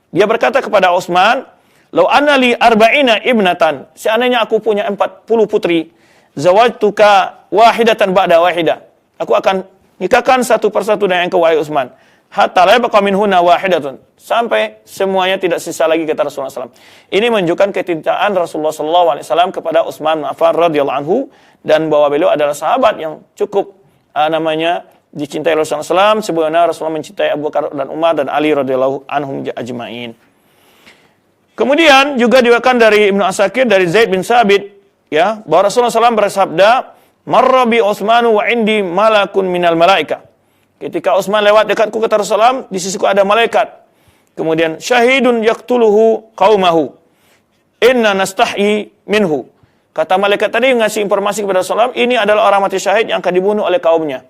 Dia berkata kepada Utsman, "Lau anna li arba'ina ibnatan." Seandainya aku punya 40 putri, zawajtuka wahidatan ba'da wahidah. Aku akan nikahkan satu persatu dengan engkau wahai Utsman. Hatta la yabqa minhunna wahidatun. Sampai semuanya tidak sisa lagi, kata Rasulullah SAW. Ini menunjukkan kecintaan Rasulullah SAW kepada Utsman bin Affan radhiyallahu anhu, dan bahwa beliau adalah sahabat yang cukup dicintai Rasulullah SAW, sebagaimana Rasulullah mencintai Abu Bakar dan Umar dan Ali radhiyallahu anhum ajma'in. Kemudian juga diriwayatkan dari Ibnu Asakir dari Zaid bin Sabit, ya, bahwa Rasulullah SAW bersabda, "Marra bi Utsmanu wa indi malakun minal malaika." Ketika Utsman lewat dekatku, kata Rasulullah SAW, di sisiku ada malaikat. Kemudian, "Syahidun yaqtuluhu qaumahu. Inna nastahyi minhu." Kata malaikat tadi ngasih informasi kepada Rasulullah, ini adalah orang mati syahid yang akan dibunuh oleh kaumnya.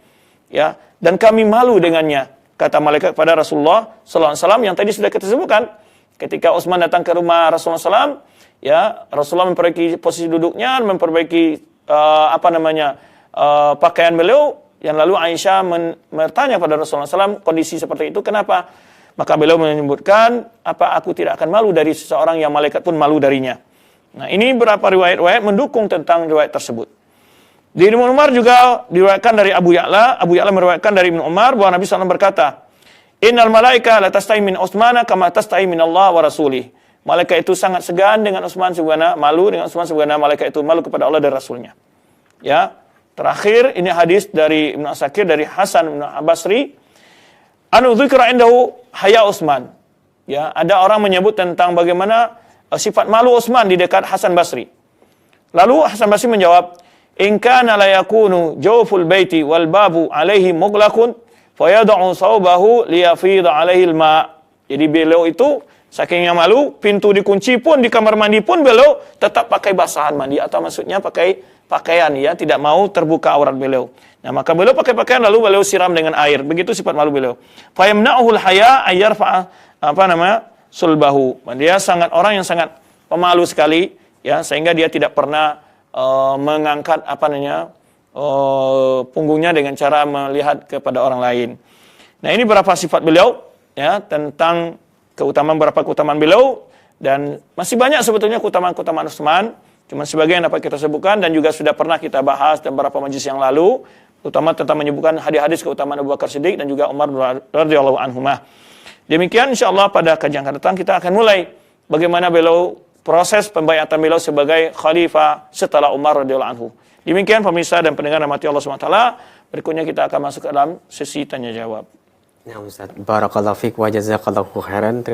Ya, dan kami malu dengannya, kata malaikat kepada Rasulullah SAW, yang tadi sudah kita sebutkan. Ketika Utsman datang ke rumah Rasulullah SAW, ya, Rasulullah memperbaiki posisi duduknya, memperbaiki pakaian beliau, yang lalu Aisyah bertanya pada Rasulullah SAW kondisi seperti itu kenapa? Maka beliau menyebutkan, apa aku tidak akan malu dari seseorang yang malaikat pun malu darinya. Nah, ini beberapa riwayat-riwayat mendukung tentang riwayat tersebut. Di Ibnu Umar juga diriwayatkan dari Abu Ya'la meriwayatkan dari Ibnu Umar bahwa Nabi SAW berkata, "Innal malaika la tastahi min Utsmana kama tastahi min Allah wa rasulih." Malaikat itu sangat segan dengan Utsman, sebagaimana malu dengan Utsman, sebagaimana malaikat itu malu kepada Allah dan Rasulnya. Ya, terakhir ini hadis dari Ibnu Asakir dari Hasan bin Basri, "Anu dzikra indahu haya Utsman." Ya, ada orang menyebut tentang bagaimana sifat malu Utsman di dekat Hasan Basri. Lalu Hasan Basri menjawab, "In kana la yakunu jawful baiti wal babu alaihi mughlaqun fayad'u sawbahu liyafidha alaihi al-ma." Jadi beliau itu saking yang malu, pintu dikunci pun, di kamar mandi pun beliau tetap pakai basahan mandi, atau maksudnya pakai pakaian, ya, tidak mau terbuka aurat beliau. Nah, maka beliau pakai pakaian lalu beliau siram dengan air. Begitu sifat malu beliau. Fa yamna'uhul haya ayyarfa sulbahu. Dia orang yang sangat pemalu sekali, ya, sehingga dia tidak pernah mengangkat punggungnya dengan cara melihat kepada orang lain. Nah, ini beberapa sifat beliau, ya, tentang beberapa keutamaan beliau, dan masih banyak sebetulnya keutamaan Utsman, cuma sebagian dapat kita sebutkan dan juga sudah pernah kita bahas dalam beberapa majelis yang lalu, terutama tentang menyebutkan hadis-hadis keutamaan Abu Bakar Siddiq dan juga Umar radhiyallahu anhumah. Demikian insyaallah pada kajian akan datang kita akan mulai bagaimana proses pembayatan beliau sebagai khalifah setelah Umar radhiyallahu anhu. Demikian pemirsa dan pendengar rahmati Allah Subhanahu wa taala. Berikutnya kita akan masuk ke dalam sesi tanya jawab. Nah, Ustaz, barakallahu fiik wa jazakallahu khairan.